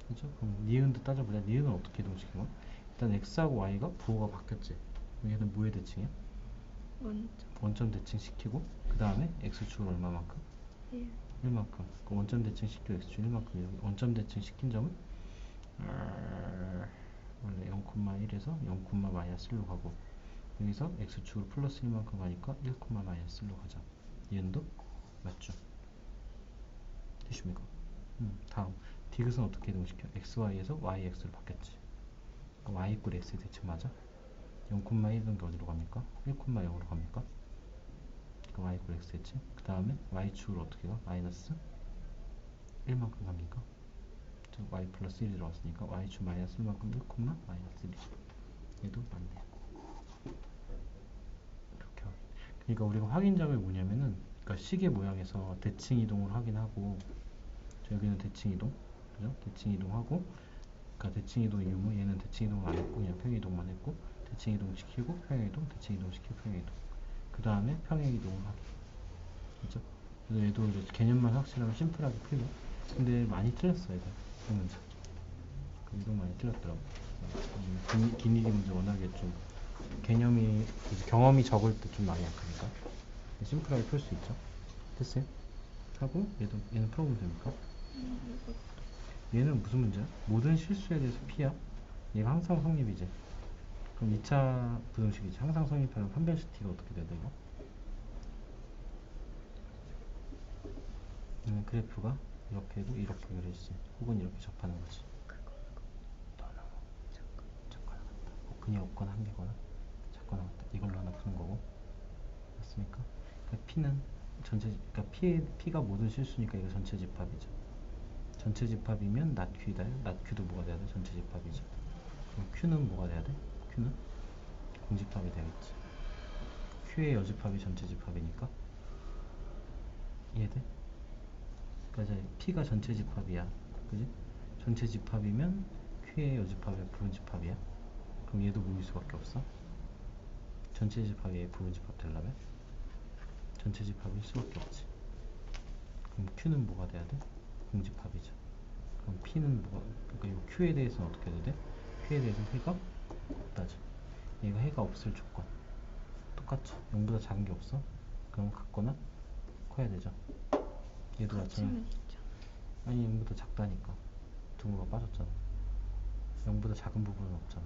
그죠? 그럼 니은도 따져보자. 니은은 어떻게 이동시키면? 일단 x하고 y가 부호가 바뀌었지. 얘는 뭐의 대칭이야? 원점 대칭 시키고 그 다음에 x축을 얼마만큼? 1만큼. 그 원점 대칭 시키고 x축 1만큼. 여기 원점 대칭 시킨 점은 원래 0,1에서 0,-1로 가고 여기서 x축으로 플러스 1만큼 가니까 1,-1로 가자. 얘도 맞죠? 되십니까? 다음 디귿은 어떻게 이동시켜? xy에서 yx로 바뀌었지. y 이꼴 x의 대칭 맞아? 0,1은 어디로 갑니까? 1,0으로 갑니까? y 이꼴 x 대칭. 그 다음에 y축으로 어떻게 가? 마이너스 1만큼 갑니까? y 플러스 1이 들어왔으니까 y축 마이너스 1만큼 1,-1이죠. 얘도 맞네요. 이렇게 확인. 그러니까 우리가 확인점이 뭐냐면은, 그러니까 시계 모양에서 대칭 이동을 확인하고, 여기는 대칭 이동, 그죠? 대칭 이동하고, 그러니까 대칭 이동 유무, 얘는 대칭 이동을 안 했고 그냥 평행 이동만 했고, 대칭 이동 시키고 평행 이동, 대칭 이동 시키고 평행 이동. 그 다음에 평행 이동을 하기. 그죠? 그래서 얘도 이제 개념만 확실하면 심플하게 풀려. 근데 많이 틀렸어 얘들. 이 문제. 그 이동 많이 틀렸더라고. 긴 일이 문제 워낙에 좀 개념이 경험이 적을 때 좀 많이 약하니까 심플하게 풀 수 있죠. 됐어요? 하고 얘는 풀어보면 됩니까? 얘는 무슨 문제야? 모든 실수에 대해서 P야. 얘가 항상 성립이지. 그럼 2차 부등식이지. 항상 성립하면 판별식 T가 어떻게 돼야 돼 이거? 그래프가 이렇게도 이렇게 그려지지. 혹은 이렇게 접하는 거지. 작거나 같다. 그냥 없거나 한 개거나 작거나 같다. 이걸로 하나 푸는 거고. 맞습니까? 그러니까 P는 그러니까 P가 모든 실수니까 이거 전체 집합이죠. 전체 집합이면 낫Q이다. 낫Q도 뭐가 돼야 돼? 전체 집합이죠. 그럼 Q는 뭐가 돼야 돼? Q는 공집합이 되겠지. Q의 여집합이 전체 집합이니까. 이해돼? 그러니까 이제 P가 전체 집합이야. 그지? 전체 집합이면 Q의 여집합이 부분 집합이야. 그럼 얘도 뭐일 수밖에 없어? 전체 집합이 부분 집합 되려면 전체 집합일 수밖에 없지. 그럼 Q는 뭐가 돼야 돼? 공집합이죠. 그럼 P는 뭐가, 그러니까 이 Q에 대해서는 어떻게 해야 돼? Q에 대해서는 해가 없다죠. 얘가 해가 없을 조건. 똑같죠. 0보다 작은 게 없어? 그럼 같거나 커야 되죠. 얘도 마찬가지. 아니 0보다 작다니까. 등호가 빠졌잖아. 0보다 작은 부분은 없잖아.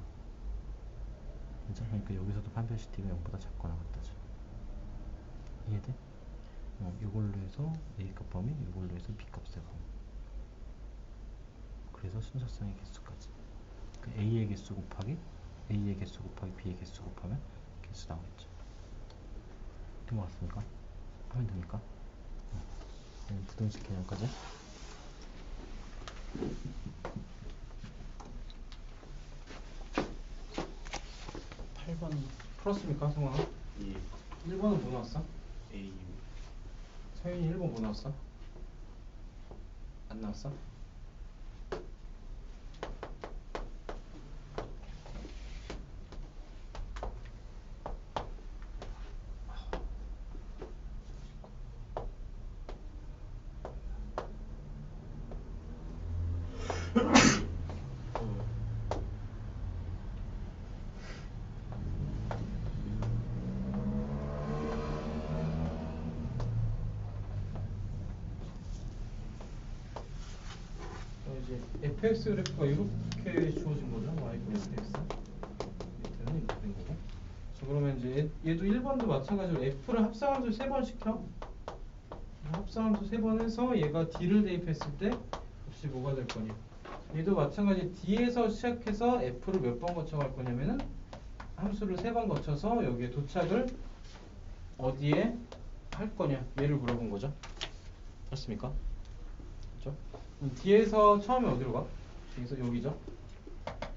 그죠? 그러니까 여기서도 판별식 T가 0보다 작거나 같다죠. 이해돼? 이걸로 해서 A값 범위, 이걸로 해서 B값의 범위. 그래서 순서상의 개수까지. 그 A의 개수 곱하기 A의 개수 곱하기 B의 개수 곱하면 개수 나오겠죠. 된 것 같습니까? 하면 됩니까? 부등식 개념까지. 8번 풀었습니까, 성아? 예. 1번은 뭐 나왔어? A 서윤이 1번 뭐 나왔어? 안 나왔어? 이제 fx 그래프가 이렇게 주어진 거죠. y분의 fx. 밑에는 이렇게 된 거고. 자, 그러면 이제 얘도 1번도 마찬가지로 f를 합성함수 3번 시켜. 합성함수 3번 해서 얘가 d를 대입했을 때 값이 뭐가 될 거냐. 얘도 마찬가지 d에서 시작해서 f를 몇 번 거쳐갈 거냐면은 함수를 3번 거쳐서 여기에 도착을 어디에 할 거냐 얘를 물어본 거죠. 맞습니까? 그렇죠? d에서 처음에 어디로 가? D에서 여기죠.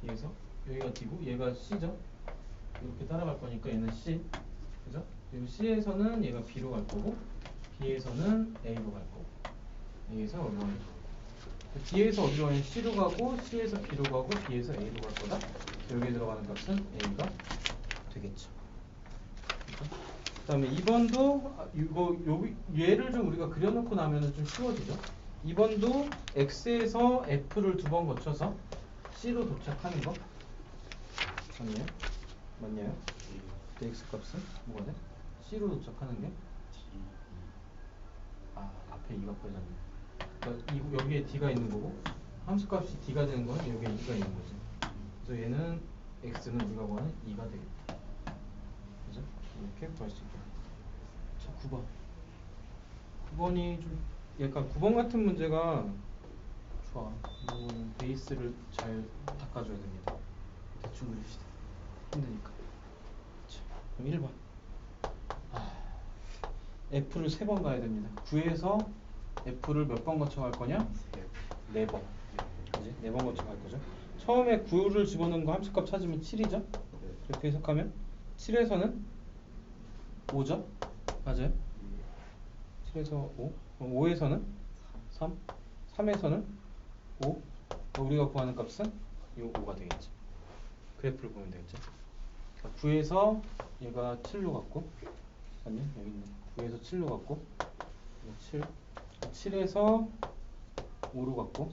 D에서 여기가 D고 얘가 C죠. 이렇게 따라갈 거니까 얘는 C. 그죠? 그리고 C에서는 얘가 B로 갈 거고 B에서는 A로 갈 거고 A에서 어디로 가냐? D에서 어디로 가냐? C로 가고 C에서 B로 가고 B에서 A로 갈 거다. 여기에 들어가는 값은 A가 되겠죠. 그 다음에 2번도 얘를 좀 우리가 그려놓고 나면 좀 쉬워지죠. 2번도 X에서 F를 2번 거쳐서 C로 도착하는 거 맞나요? 맞나요? 그때 X 값은 뭐가 돼? C로 도착하는 게? 앞에 2가 빼졌네. 그러니까 여기에 D가 있는 거고 함수 값이 D가 되는 건 여기에 2가 있는 거지. 그래서 얘는 X는 우리가 구하는 2가 되겠다. 그죠? 이렇게 구할 수 있다. 자, 9번. 9번이 좀 약간 9번 같은 문제가 좋아. 베이스를 잘 닦아줘야 됩니다. 대충 그립시다. 힘드니까. 자, 그럼 1번. F를 3번 가야 됩니다. 9에서 F를 몇 번 거쳐갈 거냐? 4번. 그지? 4번 거쳐갈 거죠. 처음에 9를 집어넣은 거 함수값 찾으면 7이죠? 그렇게 해석하면 7에서는 5죠? 맞아요? 7에서 5. 그럼 5에서는 3. 3에서는 5. 우리가 구하는 값은 이 5가 되겠죠. 그래프를 보면 되겠죠. 9에서 얘가 7로 갔고, 아니 여기 있네. 9에서 7로 갔고, 7. 7에서 5로 갔고,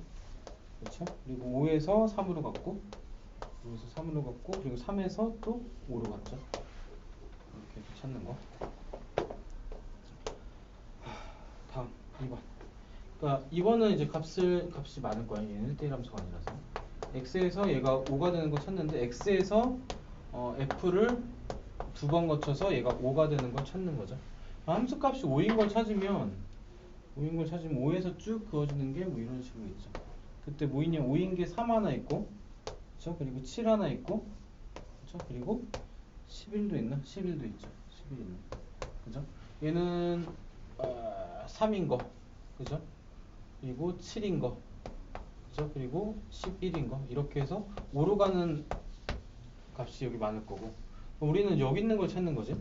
그렇죠? 그리고 5에서 3으로 갔고, 5에서 3으로 갔고, 그리고 3에서 또 5로 갔죠. 이렇게 찾는 거. 다음 2번. 그러니까 2번은 이제 값이 많을 거야. 얘는 1대1 함수가 아니라서. x에서 얘가 5가 되는 거 찾는데 x에서 f를 2번 거쳐서 얘가 5가 되는 걸 찾는 거죠. 함수 값이 5인 걸 찾으면 5에서 쭉 그어지는 게 뭐 이런 식으로 있죠. 그때 뭐 있냐? 5인 게 3 하나 있고, 그렇죠? 그리고 7 하나 있고, 그렇죠? 그리고 11도 있나? 11도 있죠. 11 있네. 그죠? 얘는 3인 거, 그죠? 그리고 7인 거, 그죠? 그리고 11인 거 이렇게 해서 5로 가는 값이 여기 많을 거고 우리는 여기 있는 걸 찾는 거지.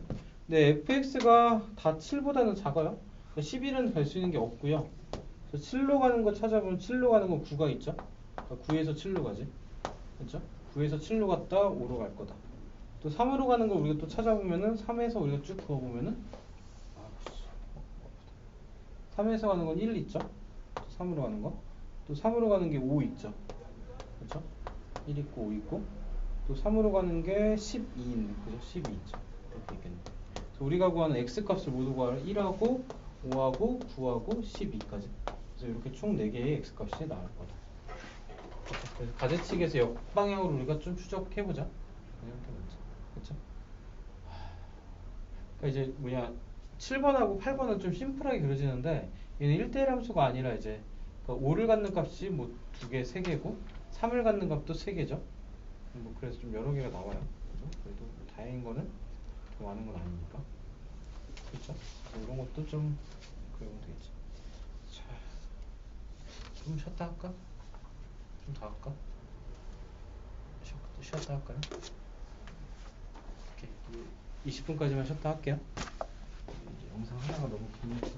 근데 fx가 다 7보다는 작아요. 11은 갈 수 있는 게 없고요. 그래서 7로 가는 거 찾아보면 7로 가는 건 9가 있죠. 그러니까 9에서 7로 가지. 그렇죠? 9에서 7로 갔다 5로 갈 거다. 또 3으로 가는 거 우리가 또 찾아보면은 3에서 우리가 쭉 그어보면은 3에서 가는 건 1 있죠. 또 3으로 가는 거. 또 3으로 가는 게 5 있죠. 그렇죠? 1 있고 5 있고. 또 3으로 가는 게 12 있네. 그죠? 12 있죠. 이렇게 있겠네. 그래서 우리가 구하는 x 값을 모두 구하는 1하고 5하고 9하고 12까지. 그래서 이렇게 총 4개의 x 값이 나올 거다. 그래서 가제칙에서 역방향으로 우리가 좀 추적해보자. 이렇게 먼저. 그렇죠? 그러니까 이제 뭐냐 7번하고 8번은 좀 심플하게 그려지는데 얘는 1대1 함수가 아니라 이제 그러니까 5를 갖는 값이 뭐 2개, 3개고 3을 갖는 값도 3개죠. 뭐 그래서 좀 여러 개가 나와요. 그죠? 그래도 다행인 거는 더 많은 건 아니니까. 그렇죠? 이런 것도 좀 그러면 되겠지. 자, 좀 쉬었다 할까? 좀 더 할까? 쉬었다 할까요? 오케이. 20분까지만 쉬었다 할게요. 이제 영상 하나가 너무 길니까.